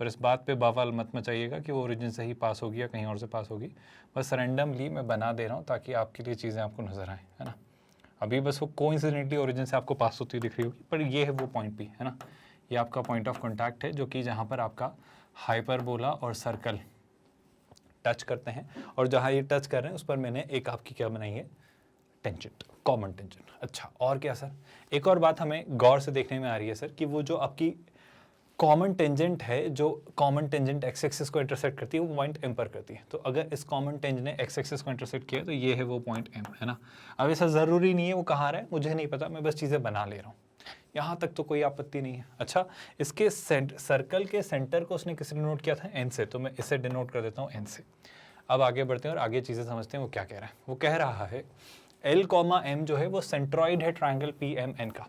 Speaker 1: पर इस बात पे बवाल मत मचाइएगा कि वो ओरिजिन से ही पास होगी या कहीं और से पास होगी। बस रैंडमली मैं बना दे रहा हूँ ताकि आपके लिए चीज़ें आपको नजर आएँ, है ना। अभी बस वो कोइंसिडेंटली ओरिजिन से आपको पास होती दिख रही होगी, पर ये है वो पॉइंट भी, है ना। ये आपका पॉइंट ऑफ कांटेक्ट है जो कि जहाँ पर आपका हाइपरबोला और सर्कल टच करते हैं, और जहाँ ये टच कर रहे हैं उस पर मैंने एक आपकी क्या बनाई है? Tangent, common tangent. अच्छा, और क्या सर? एक और बात हमें गौर से देखने में आ रही है सर कि वो जो आपकी कॉमन टेंजेंट है, जो कॉमन टेंजेंट एक्स एक्सिस को इंटरसेक्ट करती है वो पॉइंट m पर करती है। तो अगर इस कॉमन टेंजेंट ने एक्स एक्सिस को इंटरसेक्ट किया तो ये है वो पॉइंट m, है ना। अब ऐसा ज़रूरी नहीं है वो कहाँ रहा है, मुझे नहीं पता, मैं बस चीज़ें बना ले रहा हूँ, यहाँ तक तो कोई आपत्ति नहीं है। अच्छा, इसके सर्कल के सेंटर को उसने किसने डिनोट किया था? n से, तो मैं इसे डिनोट कर देता हूँ n से। अब आगे बढ़ते हैं और आगे चीज़ें समझते हैं वो क्या कह रहा है। वो कह रहा है L, M जो है वो सेंट्रॉइड है ट्रायंगल PMN का।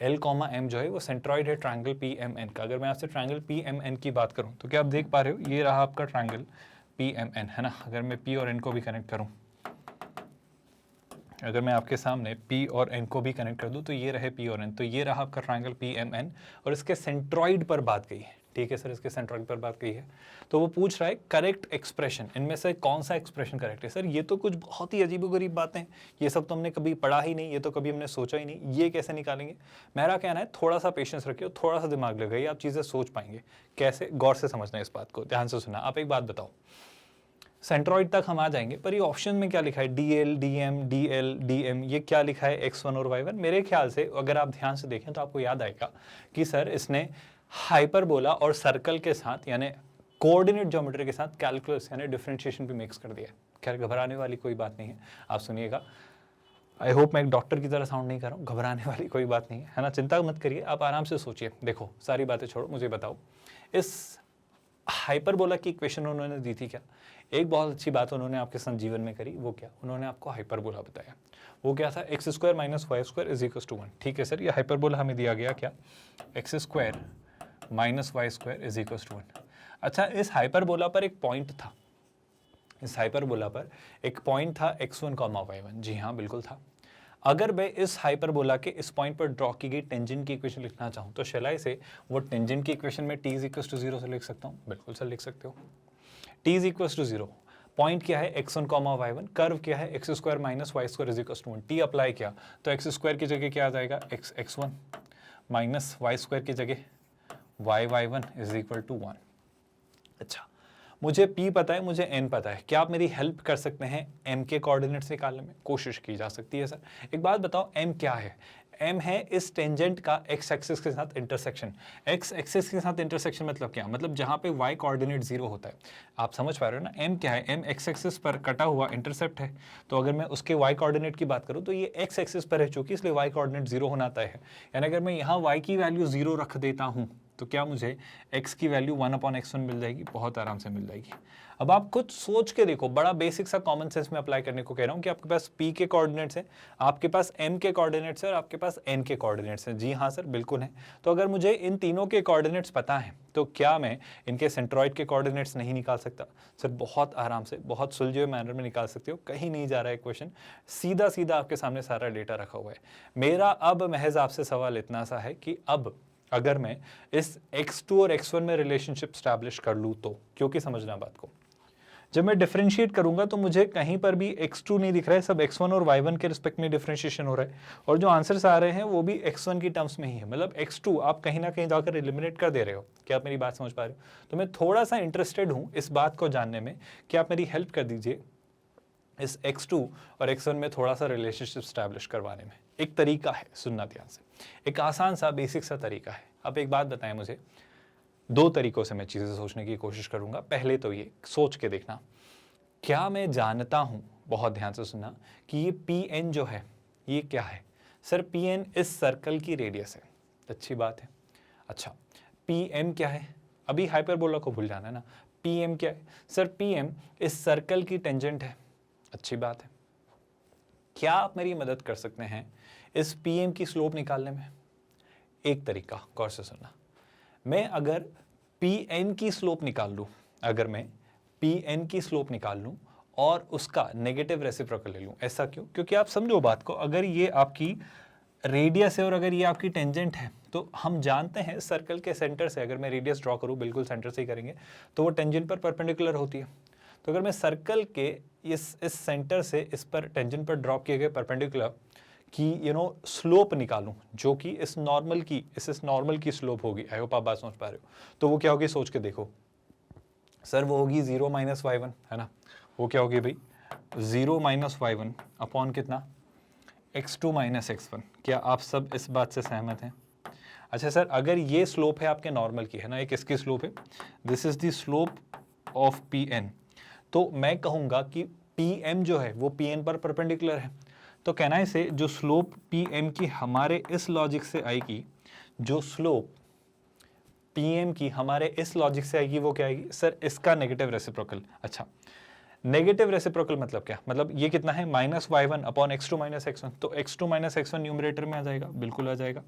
Speaker 1: L, M जो है वो सेंट्रॉइड है ट्रायंगल PMN का। अगर मैं आपसे ट्रायंगल PMN की बात करूं तो क्या आप देख पा रहे हो, ये रहा आपका ट्रायंगल PMN, है ना। अगर मैं P और N को भी कनेक्ट करूं, अगर मैं आपके सामने P और N को भी कनेक्ट कर दूं तो ये रहे P और N, तो ये रहा आपका ट्रायंगल PMN और इसके सेंट्रॉइड पर बात गई है, ठीक है सर, इसके सेंट्रॉइड पर बात की है। तो वो पूछ रहा है करेक्ट एक्सप्रेशन, इनमें से कौन सा एक्सप्रेशन करेक्ट है। सर ये तो कुछ बहुत ही अजीबोगरीब बातें हैं, ये सब तो हमने कभी पढ़ा ही नहीं, ये तो कभी हमने सोचा ही नहीं, ये कैसे निकालेंगे। मेरा कहना है थोड़ा सा पेशेंस रखिए, थोड़ा सा दिमाग लगाइए, आप चीज़ें सोच पाएंगे। कैसे, गौर से समझना है इस बात को, ध्यान से सुना। आप एक बात बताओ, सेंट्रॉइड तक हम आ जाएंगे, पर ये ऑप्शन में क्या लिखा है, DL, DM, DL, DM, ये क्या लिखा है, X1 और Y1। मेरे ख्याल से अगर आप ध्यान से देखें तो आपको याद आएगा कि सर इसने हाइपरबोला और सर्कल के साथ यानी कोऑर्डिनेट ज्योमेट्री के साथ कैलकुलस यानी डिफरेंशिएशन भी मिक्स कर दिया है। खैर घबराने वाली कोई बात नहीं है, आप सुनिएगा। आई होप मैं एक डॉक्टर की तरह साउंड नहीं कर रहा हूँ, घबराने वाली कोई बात नहीं है ना, चिंता मत करिए, आप आराम से सोचिए। देखो सारी बातें छोड़ो, मुझे बताओ इस हाइपरबोला की इक्वेशन उन्होंने दी थी क्या। एक बहुत अच्छी बात उन्होंने आपके साथ जीवन में करी, वो क्या, उन्होंने आपको हाइपरबोला बताया। वो क्या था, x² - y² = 1। ठीक है सर, ये हाइपरबोला हमें दिया गया क्या, x² - y² = 1। अच्छा, इस हाइपरबोला पर एक पॉइंट था, इस हाइपरबोला पर एक पॉइंट था x1, y1। जी हाँ, बिल्कुल था। अगर मैं इस हाइपरबोला के इस पॉइंट पर ड्रॉ की गई टेंजेंट की इक्वेशन लिखना चाहूँ तो शैलाई से वो टेंजेंट की इक्वेशन में t = 0 से लिख सकता हूँ। बिल्कुल सर लिख सकते हो। t = 0, पॉइंट क्या है x1, y1, कर्व क्या है x² - y² = 1। t अप्लाई किया तो x² की जगह क्या आ जाएगा, x1 माइनस y² की जगह y1 = 1। अच्छा, मुझे p पता है, मुझे n पता है, क्या आप मेरी हेल्प कर सकते हैं m के कोऑर्डिनेट्स निकालने में। कोशिश की जा सकती है सर। एक बात बताओ, m क्या है, m है इस टेंजेंट का x एक्सिस के साथ इंटरसेक्शन। x एक्सिस के साथ इंटरसेक्शन मतलब क्या, मतलब जहां पे y कोऑर्डिनेट 0 होता है। आप समझ पा रहे हो ना, m क्या है, m x एक्सिस पर कटा हुआ इंटरसेप्ट है। तो अगर मैं उसके y कोऑर्डिनेट की बात करूं तो ये x एक्सिस पर है चूंकि, इसलिए y कोऑर्डिनेट 0 होना तय है। यानी अगर मैं यहाँ y की वैल्यू 0 रख देता हूं तो क्या मुझे x की वैल्यू 1/x1 मिल जाएगी, बहुत आराम से मिल जाएगी। अब आप कुछ सोच के देखो, बड़ा बेसिक सा कॉमन सेंस में अप्लाई करने को कह रहा हूं कि आपके पास p के कोऑर्डिनेट्स हैं, आपके पास m के कोऑर्डिनेट्स हैं और आपके पास n के कोऑर्डिनेट्स हैं। जी हाँ सर, बिल्कुल है। तो अगर मुझे इन तीनों के कोऑर्डिनेट्स पता है तो क्या मैं इनके सेंट्रॉइड के कोऑर्डिनेट्स नहीं निकाल सकता। सर बहुत आराम से, बहुत सुलझे हुए मैनर में निकाल सकते हो, कहीं नहीं जा रहा है क्वेश्चन, सीधा सीधा आपके सामने सारा डेटा रखा हुआ है। मेरा अब महज आपसे सवाल इतना सा है कि अब अगर मैं इस x2 और x1 में रिलेशनशिप स्टैब्लिश कर लूँ तो, क्योंकि समझना बात को, जब मैं डिफरेंशिएट करूंगा तो मुझे कहीं पर भी x2 नहीं दिख रहा है, सब x1 और y1 के रिस्पेक्ट में डिफरेंशिएशन हो रहा है, और जो आंसर्स आ रहे हैं वो भी x1 की टर्म्स में ही है। मतलब x2 आप कहीं ना कहीं जाकर एलिमिनेट कर दे रहे हो। क्या आप मेरी बात समझ पा रहे हो। तो मैं थोड़ा सा इंटरेस्टेड हूँ इस बात को जानने में कि आप मेरी हेल्प कर दीजिए इस x2 और x1 में थोड़ा सा रिलेशनशिप स्टैब्लिश करवाने में। एक तरीका है, सुनना ध्यान से, एक आसान सा बेसिक सा तरीका है। अब एक बात बताएं मुझे, दो तरीकों से मैं चीज़ें सोचने की कोशिश करूंगा। पहले तो ये सोच के देखना, क्या मैं जानता हूं, बहुत ध्यान से सुनना, कि ये Pn जो है ये क्या है। सर Pn इस सर्कल की रेडियस है, अच्छी बात है। अच्छा, Pm क्या है, अभी हाइपरबोला को भूल जाना है ना। Pm क्या है, सर Pm इस सर्कल की टेंजेंट है, अच्छी बात है। क्या आप मेरी मदद कर सकते हैं इस Pm की स्लोप निकालने में। एक तरीका, गौर से सुनना, मैं अगर Pn की स्लोप निकाल लूं, अगर मैं Pn की स्लोप निकाल लूं और उसका नेगेटिव रेसिप्रोकल ले लूं। ऐसा क्यों, क्योंकि आप समझो बात को, अगर ये आपकी रेडियस है और अगर ये आपकी टेंजेंट है तो हम जानते हैं सर्कल के सेंटर से, अगर मैं रेडियस ड्रॉ करूं, बिल्कुल सेंटर से ही करेंगे, तो वो टेंजेंट पर परपेंडिकुलर होती है। तो अगर मैं सर्कल के इस सेंटर से इस पर टेंजेंट पर ड्रॉप किए गए परपेंडिकुलर की स्लोप निकालूं, जो कि इस नॉर्मल की स्लोप होगी। आई होप आप बात समझ पा रहे हो। तो वो क्या होगी, सोच के देखो सर, वो होगी 0 - y1, है ना। वो क्या होगी भाई, 0 - y1 अपॉन कितना, x2 - x1। क्या आप सब इस बात से सहमत हैं। अच्छा सर, अगर ये स्लोप है आपके नॉर्मल की, है ना, एक इसकी स्लोप है, this is the slope of Pn, तो मैं कहूंगा कि Pm जो है वो Pn पर परपेंडिकुलर है। तो कहना है से जो स्लोप Pm की हमारे इस लॉजिक से आएगी, जो स्लोप Pm की हमारे इस लॉजिक से आएगी, वो क्या आएगी सर, इसका नेगेटिव रेसिप्रोकल। अच्छा, नेगेटिव रेसिप्रोकल मतलब क्या, मतलब ये कितना है, -y1 अपॉन x2 - x1। तो x2 - x1 न्यूमरेटर में आ जाएगा, बिल्कुल आ जाएगा।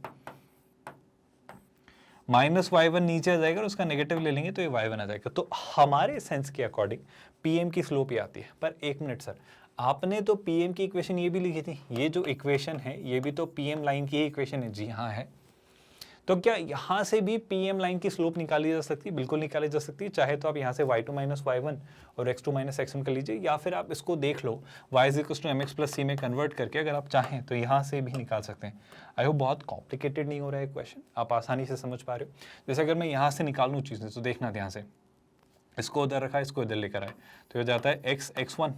Speaker 1: -y1 नीचे आ जाएगा और उसका नेगेटिव ले लेंगे तो ये y1 आ जाएगा। तो हमारे सेंस के अकॉर्डिंग Pm की स्लोप ही आती है। पर एक मिनट सर, आपने तो Pm की इक्वेशन ये भी लिखी थी, ये जो इक्वेशन है ये भी तो Pm लाइन की ही इक्वेशन है। जी हाँ है। तो क्या यहाँ से भी पी एम लाइन की स्लोप निकाली जा सकती है? बिल्कुल निकाली जा सकती है। चाहे तो आप यहाँ से y2 माइनस y1 और x2 माइनस x1 कर लीजिए, या फिर आप इसको देख लो y is equal to mx plus c में कन्वर्ट करके अगर आप चाहें तो यहाँ से भी निकाल सकते हैं। आई होप बहुत कॉम्प्लिकेटेड नहीं हो रहा है क्वेश्चन, आप आसानी से समझ पा रहे हो। जैसे अगर मैं यहाँ से निकालूँ चीज़ें तो देखना ध्यान से, इसको उधर रखा, इसको इधर लेकर आए, तो ये जाता है x x1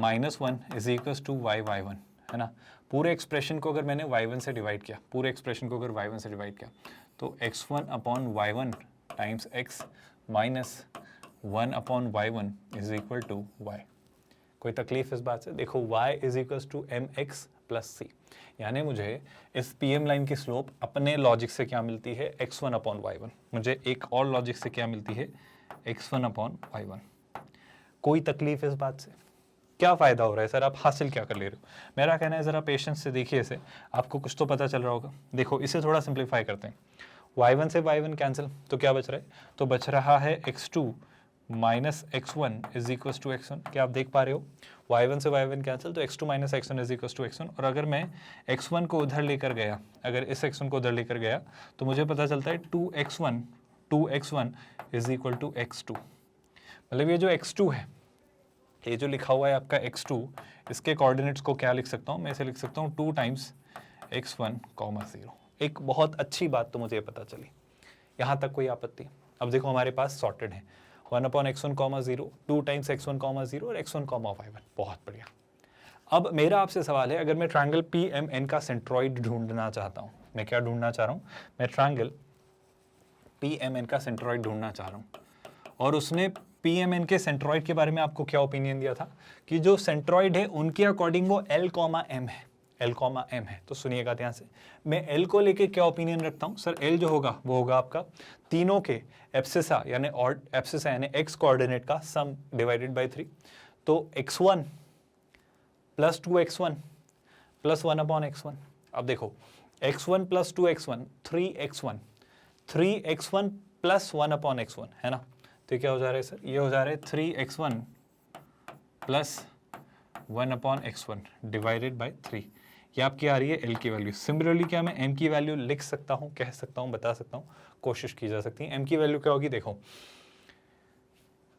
Speaker 1: minus 1 is equal to y y1, है ना। पूरे एक्सप्रेशन को अगर मैंने y1 से डिवाइड किया, पूरे एक्सप्रेशन को अगर y1 से डिवाइड किया तो x1 upon y1 times x minus 1 upon y1 is equal to y। कोई तकलीफ इस बात से? देखो y is equal to mx plus c, यानी मुझे इस pm लाइन की स्लोप अपने लॉजिक से क्या मिलती है? x1 upon y1। मुझे एक और लॉजिक से क्या मिलती है? x1 upon y1। कोई तकलीफ इस बात से? क्या फ़ायदा हो रहा है सर, आप हासिल क्या कर ले रहे हो? मेरा कहना है ज़रा पेशेंस से देखिए इसे, आपको कुछ तो पता चल रहा होगा। देखो इसे थोड़ा सिंप्लीफाई करते हैं, y1 से y1 कैंसिल, तो क्या बच रहा है? तो बच रहा है x2 minus x1 is equal to x1। क्या आप देख पा रहे हो? y1 से y1 कैंसिल, तो x2 minus x1 is equal to x1। और अगर मैं x1 को उधर लेकर गया, अगर इस x1 को उधर लेकर गया तो मुझे पता चलता है 2x1 is equal to x2। मतलब ये जो x2 है, ये जो लिखा हुआ है आपका x2, इसके कोऑर्डिनेट्स को क्या लिख सकता हूँ मैं? इसे लिख सकता हूँ 2 टाइम्स x1, 0। एक बहुत अच्छी बात तो मुझे पता चली, यहाँ तक कोई आपत्ति? अब देखो हमारे पास सॉर्टेड है 1 अपॉन x1, 0, 2 टाइम्स x1, 0 और x1, y1। बहुत बढ़िया। अब मेरा आपसे सवाल है, अगर मैं ट्रायंगल PMN का सेंट्रॉइड ढूंढना चाहता हूँ, मैं क्या ढूंढना चाह रहा हूँ? मैं ट्रायंगल PMN का सेंट्रॉइड ढूंढना चाह रहा हूँ, और उसने PMN के सेंट्रॉइड के बारे में आपको क्या ओपिनियन दिया था कि जो सेंट्रॉइड है उनके अकॉर्डिंग वो L, M है, L, M है। तो सुनिएगा ध्यान से, मैं L को लेके क्या ओपिनियन रखता हूँ सर? L जो होगा वो होगा आपका तीनों के एब्सिसा यानी एब्सिसा यानी x कोऑर्डिनेट का सम डिवाइडेड बाय 3। तो x1 plus 2x1 plus 1 upon x1। अब देखो x1 plus 2x1 3x1, 3x1 plus 1 upon x1, है ना। तो क्या हो जा रहा है सर? ये हो जा रहा है 3x1 plus 1 upon x1 divided by 3। ये आपकी आ रही है L की वैल्यू। सिमिलरली क्या मैं M की वैल्यू लिख सकता हूँ, कह सकता हूँ, बता सकता हूँ? कोशिश की जा सकती है। M की वैल्यू क्या होगी? देखो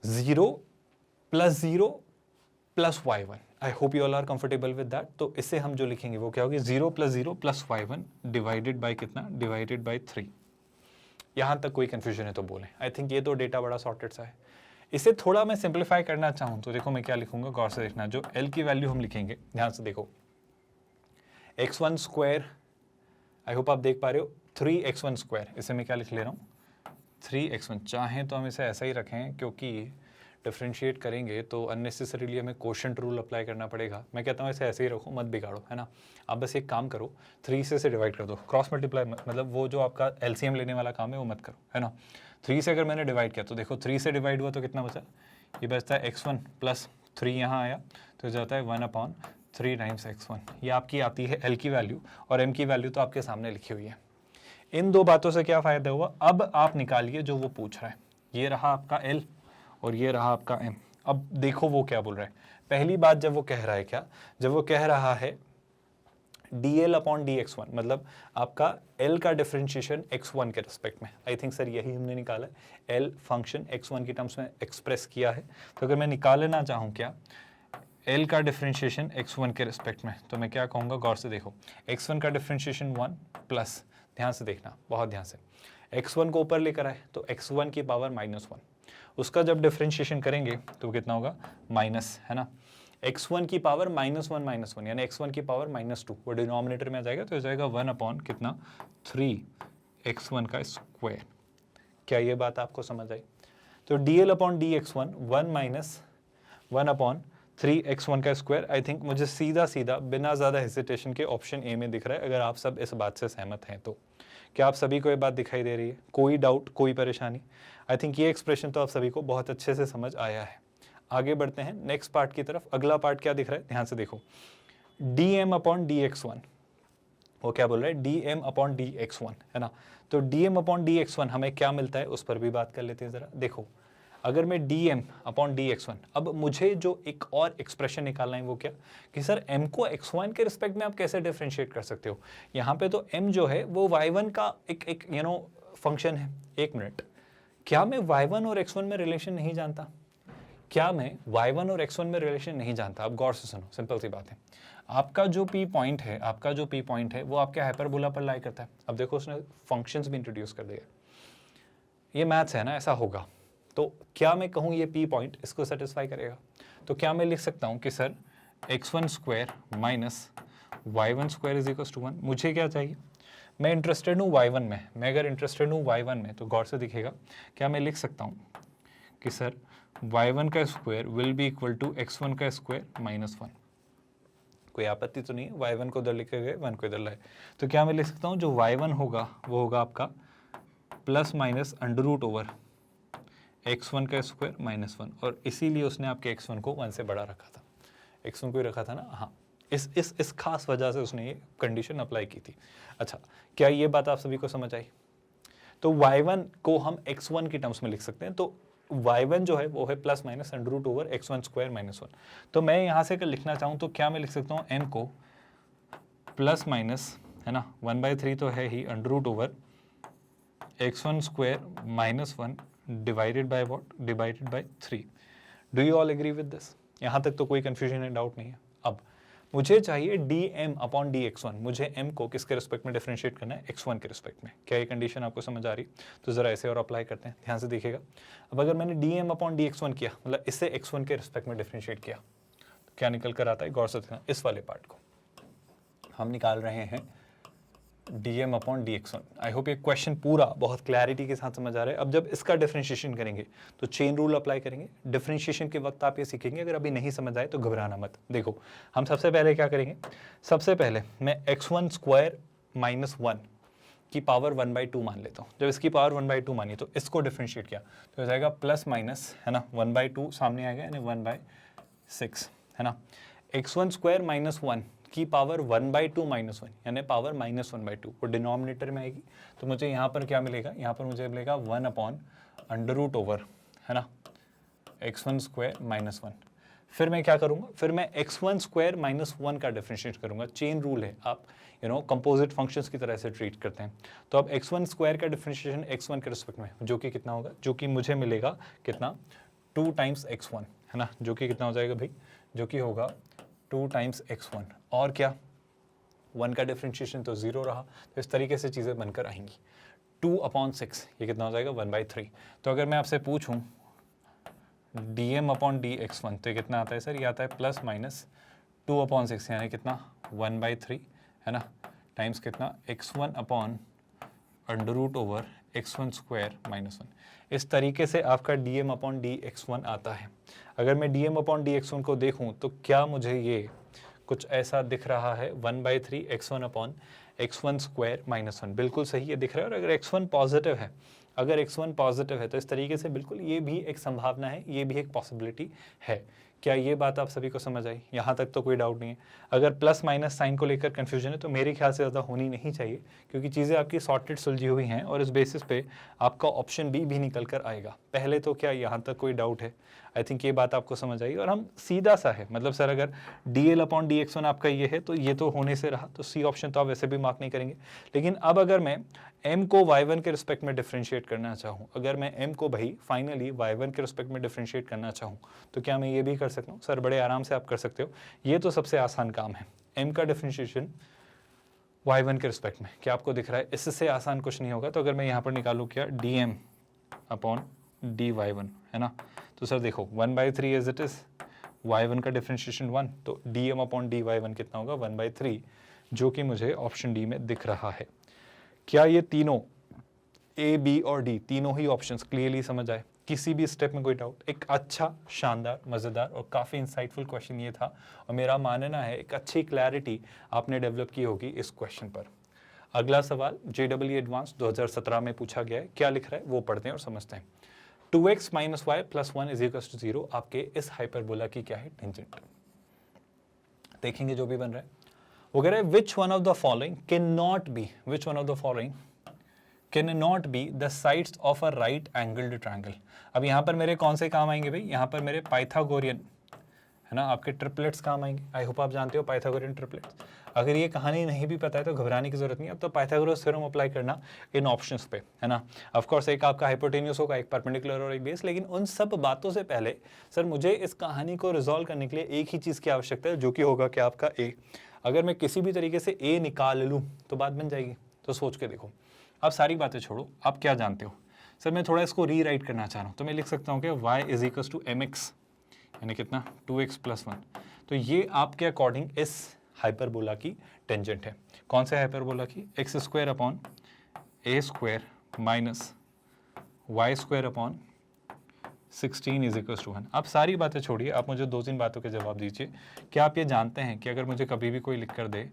Speaker 1: 0 plus y1। I hope you all are comfortable with that. तो इससे हम जो लिखेंगे वो क्या होगी? 0 प्लस y1 डिवाइडेड बाय कितना? Divided by 3। यहाँ तक कोई कंफ्यूजन है तो बोलें। आई थिंक ये तो डेटा बड़ा सॉर्टेड सा है। इसे थोड़ा मैं सिंप्लीफाई करना चाहूँ तो देखो मैं क्या लिखूंगा, गौर से देखना। जो L की वैल्यू हम लिखेंगे, ध्यान से देखो, x1 स्क्वायर, आई होप आप देख पा रहे हो, 3x1 स्क्वायर, इसे मैं क्या लिख ले रहा हूँ? 3x1। चाहें तो हम इसे ऐसा ही रखें, क्योंकि डिफ्रेंशिएट करेंगे तो अननेसेसरीली हमें क्वोशंट रूल अप्लाई करना पड़ेगा। मैं कहता हूँ इसे ऐसे ही रखो, मत बिगाड़ो, है ना। आप बस एक काम करो, 3 से डिवाइड कर दो, क्रॉस मल्टीप्लाई, मतलब वो जो आपका LCM लेने वाला काम है वो मत करो, है ना। 3 से अगर मैंने डिवाइड किया तो देखो 3 से डिवाइड हुआ तो कितना बचा? ये बचता है x1 प्लस 3 यहाँ आया तो जाता है 1 अपॉन 3 टाइम्स x1। ये आपकी आती है L की वैल्यू, और M की वैल्यू तो आपके सामने लिखी हुई है। इन दो बातों से क्या फ़ायदा हुआ? अब आप निकालिए जो वो पूछ रहा है। ये रहा आपका L और ये रहा आपका M। अब देखो वो क्या बोल रहा है। पहली बात जब वो कह रहा है क्या, जब वो कह रहा है dl अपॉन dx1, मतलब आपका L का डिफरेंशिएशन x1 के रिस्पेक्ट में। आई थिंक सर यही हमने निकाला है, L फंक्शन x1 की टर्म्स में एक्सप्रेस किया है। तो अगर मैं निकालना चाहूँ क्या L का डिफरेंशिएशन x1 के रिस्पेक्ट में, तो मैं क्या कहूँगा? गौर से देखो, x1 का डिफरेंशिएशन 1 प्लस, ध्यान से देखना, बहुत ध्यान से, x1 को ऊपर लेकर आए तो x1 की पावर -1, उसका जब डिफरेंशिएशन करेंगे तो कितना होगा? माइनस, है ना। x1 की पावर -1 यानी x1 की पावर -2, वो डिनोमिनेटर में आ जाएगा तो हो जाएगा 1 अपॉन कितना? 3x1 का स्क्वायर। क्या ये बात आपको समझ आई? तो dl upon dx1 1 upon 3x1 का स्क्वायर। आई थिंक मुझे सीधा सीधा बिना ज़्यादा हेजिटेशन के ऑप्शन ए में दिख रहा है, अगर आप सब इस बात से सहमत हैं तो। क्या आप सभी को ये बात दिखाई दे रही है? कोई डाउट, कोई परेशानी? आई थिंक ये एक्सप्रेशन तो आप सभी को बहुत अच्छे से समझ आया है। आगे बढ़ते हैं नेक्स्ट पार्ट की तरफ। अगला पार्ट क्या दिख रहा है? ध्यान से देखो, dm अपॉन dx1, वो क्या बोल रहा है? dm अपॉन dx1, है ना। तो dm अपॉन dx1 हमें क्या मिलता है उस पर भी बात कर लेते हैं ज़रा। देखो अगर मैं dm अपॉन dx1, अब मुझे जो एक और एक्सप्रेशन निकालना है वो क्या कि सर m को x1 के रिस्पेक्ट में आप कैसे डिफरेंशिएट कर सकते हो। यहाँ पे तो m जो है वो y1 का एक फंक्शन है। एक मिनट, क्या मैं y1 और x1 में रिलेशन नहीं जानता? क्या मैं y1 और x1 में रिलेशन नहीं जानता? आप गौर से सुनो, सिंपल सी बात है। आपका जो p पॉइंट है वो आपके हाइपरबोला पर लाई करता है। अब देखो उसने फंक्शंस भी इंट्रोड्यूस कर दिया। ये मैथ्स है ना, ऐसा होगा। तो क्या मैं कहूँ ये p पॉइंट इसको सेटिस्फाई करेगा? तो क्या मैं लिख सकता हूँ कि sir x1 square minus y1 square is equal to 1। मुझे क्या चाहिए? मैं इंटरेस्टेड हूँ y1 में। मैं अगर इंटरेस्टेड हूँ y1 में तो गौर से दिखेगा, क्या मैं लिख सकता हूँ कि सर y1 का square will be equal to x1 का स्क्वायर माइनस 1। कोई आपत्ति तो नहीं है? y1 को इधर लिखे गए, 1 को इधर लाए, तो क्या मैं लिख सकता हूँ जो y1 होगा वो होगा आपका plus minus under root over x1 का स्क्वायर माइनस 1, और इसीलिए उसने आपके x1 को 1 से बड़ा रखा था। x1 को ही रखा था ना, हाँ, इस खास वजह से उसने ये कंडीशन अप्लाई की थी। अच्छा, क्या ये बात आप सभी को समझ आई? तो y1 को हम x1 की टर्म्स में लिख सकते हैं। तो y1 जो है वो है plus minus under root over x1 square minus 1। तो मैं यहाँ से अगर लिखना चाहूँ तो क्या मैं लिख सकता हूँ m को प्लस माइनस, है ना, 1/3 तो है ही, under root over x1 square minus 1 divided by what, divided by 3। Do you all agree with this? यहाँ तक तो कोई कंफ्यूजन है, डाउट नहीं है। अब मुझे चाहिए dm अपॉन dx1। मुझे m को किसके रिस्पेक्ट में डिफरेंशिएट करना है? x1 के रिस्पेक्ट में। क्या ये कंडीशन आपको समझ आ रही? तो ज़रा ऐसे और अप्लाई करते हैं, ध्यान से देखिएगा। अब अगर मैंने dm अपॉन dx1 किया, मतलब इससे x1 के रिस्पेक्ट में डिफरेंशिएट किया, तो क्या निकल कर आता है? गौर से देखना, इस वाले पार्ट को हम निकाल रहे हैं dm upon dx1। I hope ये क्वेश्चन पूरा बहुत क्लैरिटी के साथ समझ आ रहा है। अब जब इसका डिफरेंशिएशन करेंगे तो चेन रूल अप्लाई करेंगे। डिफरेंशिएशन के वक्त आप ये सीखेंगे, अगर अभी नहीं समझ आए तो घबराना मत। देखो हम सबसे पहले क्या करेंगे, सबसे पहले मैं x1 स्क्वायर माइनस 1 की पावर 1/2 मान लेता हूँ। जब इसकी पावर 1/2 मानी तो इसको डिफरेंशिएट किया तो हो जाएगा प्लस माइनस, है ना, 1/2 सामने आएगा, यानी 1/6, है ना। x1 स्क्वायर माइनस 1 की पावर 1/2 माइनस 1, यानी पावर माइनस 1/2, वो डिनोमिनेटर में आएगी। तो मुझे यहाँ पर क्या मिलेगा? यहाँ पर मुझे मिलेगा 1 अपॉन अंडर रूट ओवर, है ना, x1 स्क्वायर माइनस 1। फिर मैं क्या करूँगा? फिर मैं x1 स्क्वायर माइनस 1 का डिफरेंशिएट करूँगा। चेन रूल है, आप कंपोजिट फंक्शंस की तरह से ट्रीट करते हैं। तो अब x1 स्क्वायर का डिफरेंशिएशन x1 के रिस्पेक्ट में, जो कि कितना होगा? जो कि मुझे मिलेगा कितना? 2 टाइम्स x1, है ना, जो कि कितना हो जाएगा भाई? जो कि होगा 2 टाइम्स x1, और क्या, 1 का डिफरेंशिएशन तो 0 रहा। तो इस तरीके से चीज़ें बनकर आएंगी। 2/6 ये कितना हो जाएगा? 1/3। तो अगर मैं आपसे पूछूं dm अपॉन dx1 तो ये कितना आता है सर? ये आता है प्लस माइनस 2/6, यानी कितना? 1/3, है ना, टाइम्स कितना? x1 upon under root over x1 square minus 1। इस तरीके से आपका dm अपॉन dx1 आता है। अगर मैं dm अपॉन dx1 को देखूं तो क्या मुझे ये कुछ ऐसा दिख रहा है? 1/3 x1 upon x1 square minus 1, बिल्कुल सही ये दिख रहा है। और अगर x1 पॉजिटिव है, अगर x1 पॉजिटिव है तो इस तरीके से बिल्कुल ये भी एक संभावना है, ये भी एक पॉसिबिलिटी है। क्या ये बात आप सभी को समझ आई? यहाँ तक तो कोई डाउट नहीं है। अगर प्लस माइनस साइन को लेकर कन्फ्यूजन है तो मेरे ख्याल से ज़्यादा होनी नहीं चाहिए, क्योंकि चीज़ें आपकी सॉर्टेड सुलझी हुई हैं और इस बेसिस पे आपका ऑप्शन बी भी निकल कर आएगा। पहले तो क्या यहाँ तक कोई डाउट है? आई थिंक ये बात आपको समझ आई। और हम सीधा सा है, मतलब सर अगर dl अपॉन dx1 आपका ये है तो ये तो होने से रहा, तो सी ऑप्शन तो आप वैसे भी मार्क नहीं करेंगे। लेकिन अब अगर मैं m को y1 के रिस्पेक्ट में डिफरेंशिएट करना चाहूँ, अगर मैं m को भाई फाइनली y1 के रिस्पेक्ट में डिफरेंशिएट करना चाहूँ तो क्या मैं ये भी कर सकता हूँ? सर बड़े आराम से आप कर सकते हो, ये तो सबसे आसान काम है। m का डिफरेंशिएशन y1 के रिस्पेक्ट में, क्या आपको दिख रहा है? इससे आसान कुछ नहीं होगा। तो अगर मैं यहाँ पर निकालूँ क्या, dm अपॉन dy1, है ना, तो सर देखो 1/3 एज इट इज, y1 का डिफरेंशिएशन 1, तो dm अपॉन dy1 कितना होगा? 1/3, जो कि मुझे ऑप्शन डी में दिख रहा है। क्या ये तीनों A, B और D तीनों ही ऑप्शंस क्लियरली समझ आए? किसी भी स्टेप में कोई डाउट? एक अच्छा, शानदार, मज़ेदार और काफ़ी इंसाइटफुल क्वेश्चन ये था, और मेरा मानना है एक अच्छी क्लैरिटी आपने डेवलप की होगी इस क्वेश्चन पर। अगला सवाल JEE एडवांस 2017 में पूछा गया है, क्या लिख रहा है वो पढ़ते हैं और समझते हैं। 2x minus Y plus 1 is equal to 0 आपके इस हाइपरबोला की क्या है? टेंजेंट। देखेंगे जो भी बन रहा है। वो कह रहा है which one of the following can not be, which one of the following can not be the sides of a right angled triangle. अब यहाँ पर मेरे कौन से काम आएंगे भाई, यहाँ पर मेरे पाइथागोरियन है ना, आपके ट्रिपलेट्स काम आएंगे। आई होप आप जानते हो पाइथागोरियन ट्रिपलेट्स। अगर ये कहानी नहीं भी पता है तो घबराने की जरूरत नहीं है, अब तो पाइथागोरस थ्योरम अप्लाई करना इन ऑप्शंस पे, है ना। ऑफ कोर्स एक आपका हाइपोटेन्यूस होगा, एक परपेंडिकुलर और एक बेस, लेकिन उन सब बातों से पहले सर मुझे इस कहानी को रिजॉल्व करने के लिए एक ही चीज़ की आवश्यकता है, जो कि होगा कि आपका ए। अगर मैं किसी भी तरीके से ए निकाल लूँ तो बात बन जाएगी। तो सोच के देखो, आप सारी बातें छोड़ो, आप क्या जानते हो सर, मैं थोड़ा इसको रीराइट करना चाह रहा हूँ, तो मैं लिख सकता हूँ कि y is equal to mx, यानी कितना 2x + 1। तो ये आपके अकॉर्डिंग इस हाइपरबोला की टेंजेंट है। कौन से हाइपरबोला की? x² upon a² minus y² upon 16 is equal to 1। आप सारी बातें छोड़िए, आप मुझे 2-3 बातों के जवाब दीजिए। क्या आप ये जानते हैं कि अगर मुझे कभी भी कोई लिख कर दे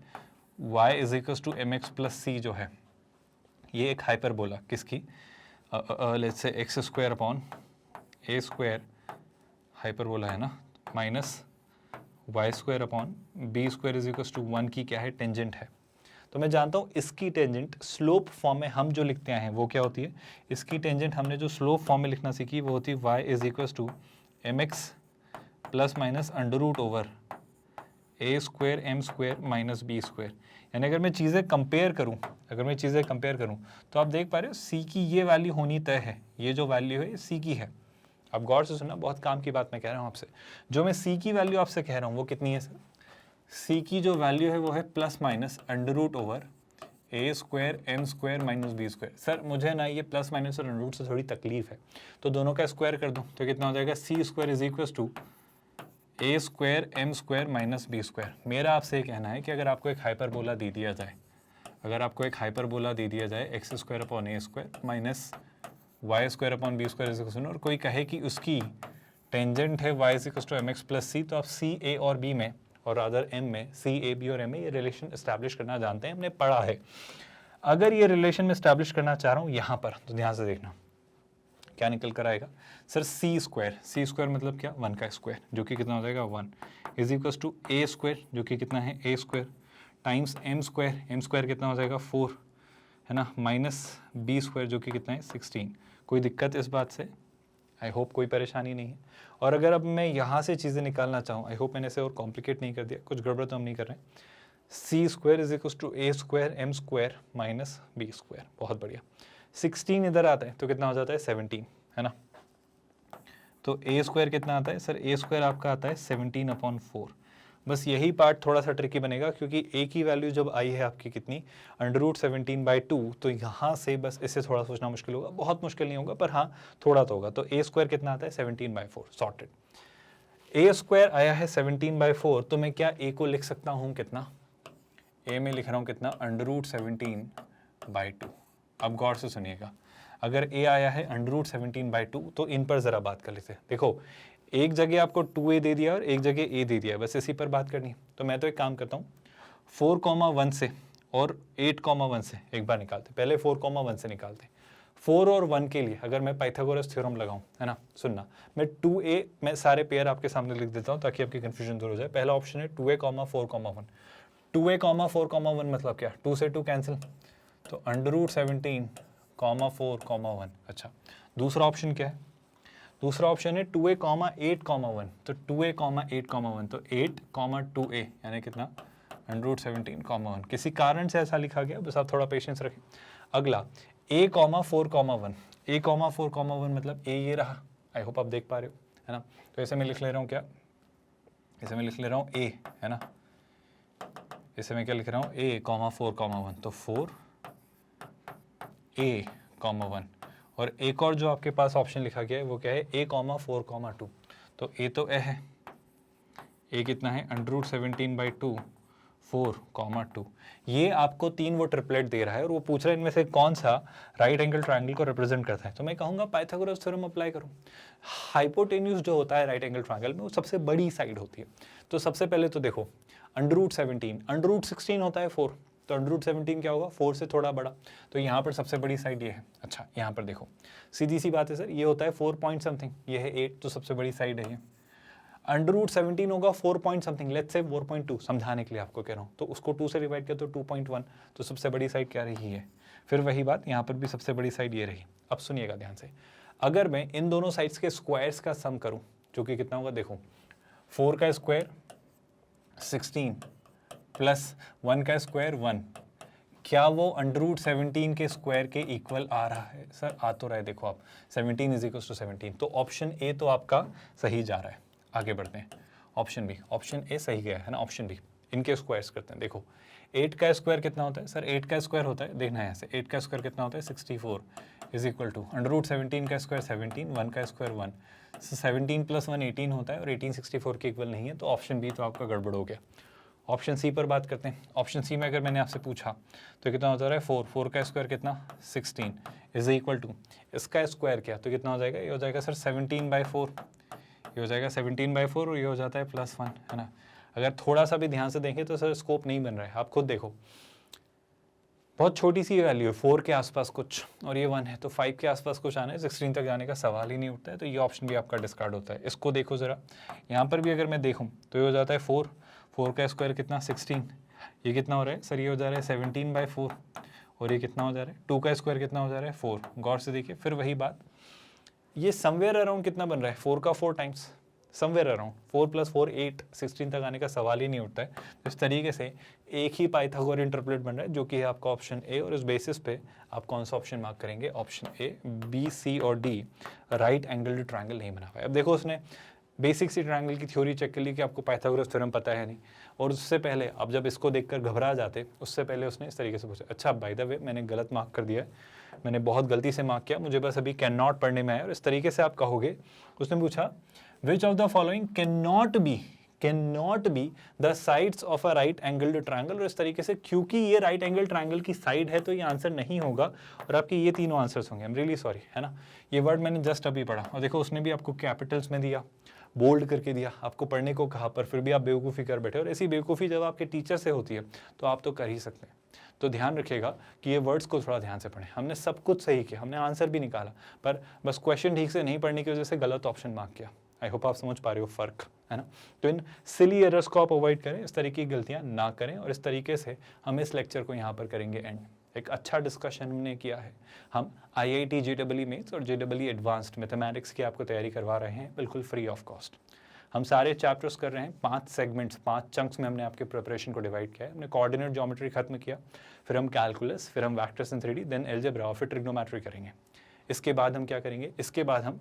Speaker 1: y is equal to mx + c जो है, ये एक हाइपरबोला किसकी, let's say x² upon a² hyperbola है ना, minus y² upon b² is equal to 1 की क्या है, टेंजेंट है। तो मैं जानता हूँ इसकी टेंजेंट स्लोप फॉर्म में हम जो लिखते हैं वो क्या होती है, इसकी टेंजेंट हमने जो स्लोप फॉर्म में लिखना सीखी वो होती है y is equal to mx plus minus √/a² m² minus b²। यानी अगर मैं चीज़ें कंपेयर करूँ, तो आप देख पा रहे हो c की ये वैल्यू होनी तय है, ये जो वैल्यू है c की है। अब गौर से सुनना, बहुत काम की बात मैं कह रहा हूँ आपसे। जो मैं c की वैल्यू आपसे कह रहा हूँ वो कितनी है सर, c की जो वैल्यू है वो है plus minus √/a² m² minus b²। Sir मुझे ना ये प्लस माइनस और अंडर से थोड़ी तकलीफ है, तो दोनों का स्क्वायर कर दूँ तो कितना हो जाएगा, c² is equal to a² m² minus b²। मेरा आपसे ये कहना है कि अगर आपको एक हाइपरबोला दे दिया जाए, x² upon a² minus y² upon b² और कोई कहे कि उसकी टेंजेंट है y equal to mx plus c, तो आप c a और b में और अदर m में, c a b और m में ये रिलेशन एस्टैब्लिश करना जानते हैं, हमने पढ़ा है। अगर ये रिलेशन में एस्टैब्लिश करना चाह रहा हूँ यहाँ पर, तो ध्यान से देखना क्या निकल कर आएगा सर, c² मतलब क्या, 1 का स्क्वायर, जो कि कितना हो जाएगा 1 इज इक्वल टू a² जो कि कितना है a² टाइम्स m² कितना हो जाएगा 4 है ना, माइनस b² जो कि कितना है 16। कोई दिक्कत इस बात से? आई होप कोई परेशानी नहीं है। और अगर अब मैं यहाँ से चीज़ें निकालना चाहूँ, आई होप मैंने इसे और कॉम्प्लिकेट नहीं कर दिया, कुछ गड़बड़ तो हम नहीं कर रहे हैं। c² is equal to a² m² minus b², बहुत बढ़िया। 16 इधर आता है तो कितना हो जाता है 17, है ना। तो a² कितना आता है सर, a² आपका आता है 17/4। बस यही पार्ट थोड़ा सा ट्रिकी बनेगा, क्योंकि a की वैल्यू जब आई है आपकी कितनी, √17/2, तो यहाँ से बस इससे थोड़ा सोचना मुश्किल होगा, बहुत मुश्किल नहीं होगा पर हाँ थोड़ा तो होगा। तो a² कितना आता है 17/4, सॉर्टेड। a² आया है 17/4, तो मैं क्या a को लिख सकता हूँ कितना, a में लिख रहा हूँ कितना, √17/2। अब गौर से सुनिएगा, अगर a आया है √17/2 तो इन पर ज़रा बात कर लेते हैं। देखो एक जगह आपको 2a दे दिया और एक जगह a दे दिया, बस इसी पर बात करनी। तो मैं तो एक काम करता हूँ, 4,1 से और 8,1 से एक बार निकालते, पहले 4,1 से निकालते। 4 और 1 के लिए अगर मैं पाइथागोरस थ्योरम लगाऊं, है ना, सुनना, मैं 2a, मैं सारे पेयर आपके सामने लिख देता हूँ ताकि आपकी कन्फ्यूजन दूर हो जाए। पहला ऑप्शन है 2a, 4,1। 2a, 4,1 मतलब क्या, 2 से 2 कैंसिल, तो √17, 4,1। अच्छा, दूसरा ऑप्शन क्या है, दूसरा ऑप्शन है 2a, 8,1। तो 2a, 8,1, तो 8, 2a यानी कितना, √17,1। किसी कारण से ऐसा लिखा गया, बस आप थोड़ा पेशेंस रखें। अगला a, 4,1, a, 4,1 मतलब a ये रहा, आई होप आप देख पा रहे हो, है ना। तो ऐसे मैं लिख ले रहा हूँ क्या, इसे मैं लिख ले रहा हूँ a, है ना, इसे मैं क्या लिख रहा हूँ a, 4,1, तो 4a, 1। और एक और जो आपके पास ऑप्शन लिखा गया है वो क्या है, a, 4,2। तो a तो a है, a कितना है, √17/2, 4,2। ये आपको 3 वो ट्रिपलेट दे रहा है और वो पूछ रहा है इनमें से कौन सा राइट एंगल ट्रायंगल को रिप्रेजेंट करता है। तो मैं कहूँगा पाइथागोरस थ्योरम अप्लाई करूँ। हाइपोटेन्यूज जो होता है राइट एंगल ट्रायंगल में वो सबसे बड़ी साइड होती है। तो सबसे पहले तो देखो √17, √16 होता है 4, तो √17 क्या होगा, 4 से थोड़ा बड़ा, तो यहाँ पर सबसे बड़ी साइड ये है। अच्छा, यहाँ पर देखो सीधी सी बात है सर, ये होता है 4 पॉइंट समथिंग, ये है 8, तो सबसे बड़ी साइड है ये। √17 होगा 4 पॉइंट समथिंग, लेट्स से 4.2, समझाने के लिए आपको कह रहा हूँ, तो उसको 2 से डिवाइड किया तो 2.1, तो सबसे बड़ी साइड क्या रही है। फिर वही बात यहाँ पर भी सबसे बड़ी साइड ये रही। अब सुनिएगा ध्यान से, अगर मैं इन दोनों साइड्स के स्क्वायर्स का सम करूँ जो कि कितना होगा, देखो 4 का स्क्वायर 16 प्लस 1 का स्क्वायर 1, क्या वो √17 के स्क्वायर के इक्वल आ रहा है? सर आ तो रहा है, देखो आप 17 = 17, तो ऑप्शन ए तो आपका सही जा रहा है। आगे बढ़ते हैं, ऑप्शन बी, ऑप्शन ए सही गया है ना, ऑप्शन बी इनके स्क्वायर्स करते हैं। देखो 8 का स्क्वायर कितना होता है सर, 8 का स्क्वायर होता है, देखना है यहाँ से 8 का स्क्वायर कितना होता है 64 = √17 का स्क्वायर 17, 1 का स्क्वायर 1, 17 + 1 18 होता है और 18 64 के इक्वल नहीं है, तो ऑप्शन बी तो आपका गड़बड़ हो गया। ऑप्शन सी पर बात करते हैं। ऑप्शन सी में अगर मैंने आपसे पूछा तो कितना होता है 4 का स्क्वायर कितना 16 = इसका स्क्वायर क्या, तो कितना हो जाएगा, ये हो जाएगा सर 17/4, ये हो जाएगा 17/4 और ये हो जाता है +1, है ना। अगर थोड़ा सा भी ध्यान से देखें तो सर स्कोप नहीं बन रहा है, आप खुद देखो बहुत छोटी सी वैल्यू है, 4 के आसपास कुछ और ये 1 है, तो 5 के आसपास कुछ आना है, 16 तक जाने का सवाल ही नहीं उठता है, तो ये ऑप्शन भी आपका डिस्कार्ड होता है। इसको देखो ज़रा, यहाँ पर भी अगर मैं देखूँ तो ये हो जाता है 4 का स्क्वायर कितना 16, ये कितना हो रहा है सर, ये हो जा रहा है 17/4 और ये कितना हो जा रहा है 2 का स्क्वायर कितना हो जा रहा है 4। गौर से देखिए, फिर वही बात, ये समवेयर अराउंड कितना बन रहा है 4 का 4 टाइम्स, समवेयर अराउंड 4 + 4 8, 16 तक आने का सवाल ही नहीं उठता है। तो इस तरीके से एक ही पाइथागोरस इंटरपोलेट बन रहा है जो कि है आपका ऑप्शन ए, और इस बेसिस पे आप कौन सा ऑप्शन मार्क करेंगे, ऑप्शन ए, बी, सी और डी राइट एंगल्ड ट्रायंगल नहीं बना पाया। अब देखो उसने बेसिक सी ट्रायंगल की थ्योरी चेक कर ली कि आपको पाइथागोरस थ्योरम पता है नहीं, और उससे पहले अब जब इसको देखकर घबरा जाते उससे पहले उसने इस तरीके से पूछा, अच्छा बाय द वे मैंने गलत मार्क कर दिया है, मैंने बहुत गलती से मार्क किया, मुझे बस अभी कैन नॉट पढ़ने में आया, और इस तरीके से आप कहोगे। उसने पूछा which of the following can not be the sides of a right angled triangle, और इस तरीके से क्योंकि ये राइट एंगल ट्रायंगल की साइड है तो ये आंसर नहीं होगा, और आपके ये तीनों आंसर्स होंगे। आई एम रियली सॉरी, है ना, ये वर्ड मैंने जस्ट अभी पढ़ा, और देखो उसने भी आपको कैपिटल्स में दिया, बोल्ड करके दिया, आपको पढ़ने को कहा, पर फिर भी आप बेवकूफ़ी कर बैठे, और ऐसी बेवकूफ़ी जब आपके टीचर से होती है तो आप तो कर ही सकते हैं। तो ध्यान रखिएगा कि ये वर्ड्स को थोड़ा ध्यान से पढ़ें। हमने सब कुछ सही किया, हमने आंसर भी निकाला, पर बस क्वेश्चन ठीक से नहीं पढ़ने की वजह से गलत ऑप्शन मार्क किया। आई होप आप समझ पा रहे हो फ़र्क, है ना। तो इन सिली एरर्स को आप अवॉइड करें, इस तरीके की गलतियाँ ना करें, और इस तरीके से हम इस लेक्चर को यहाँ पर करेंगे एंड। एक अच्छा डिस्कशन हमने किया है। हम IIT JEE मेंस और JEE एडवांस्ड मैथमेटिक्स की आपको तैयारी करवा रहे हैं बिल्कुल फ्री ऑफ कॉस्ट। हम सारे चैप्टर्स कर रहे हैं 5 सेगमेंट्स, 5 चंक्स में हमने आपके प्रिपरेशन को डिवाइड किया है। हमने कोऑर्डिनेट ज्योमेट्री खत्म किया, फिर हम कैलकुलस, फिर हम vectors in 3D, then algebra और फिर ट्रिग्नोमेट्री करेंगे। इसके बाद हम क्या करेंगे, इसके बाद हम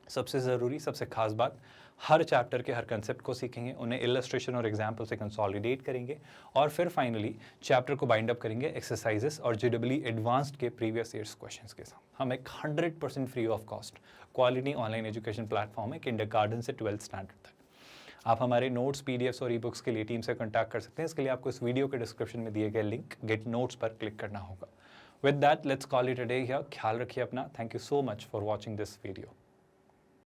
Speaker 1: सबसे ज़रूरी, सबसे खास बात, हर चैप्टर के हर कंसेप्ट को सीखेंगे, उन्हें इलस्ट्रेशन और एग्जाम्पल से कंसोलिडेट करेंगे, और फिर फाइनली चैप्टर को बाइंड अप करेंगे एक्सरसाइजेस और JEE एडवांस्ड के प्रीवियस ईयर्स क्वेश्चंस के साथ। हम एक 100% free of cost quality online education platform है किंडरगार्टन से 12th स्टैंडर्ड तक। आप हमारे नोट्स, PDFs और ई-बुक्स के लिए टीम से कॉन्टैक्ट कर सकते हैं। इसके लिए आपको इस वीडियो के डिस्क्रिप्शन में दिए गए लिंक गेट नोट्स पर क्लिक करना होगा। With that let's call it a day here. ख्याल रखिए अपना। Thank you so much for watching this video.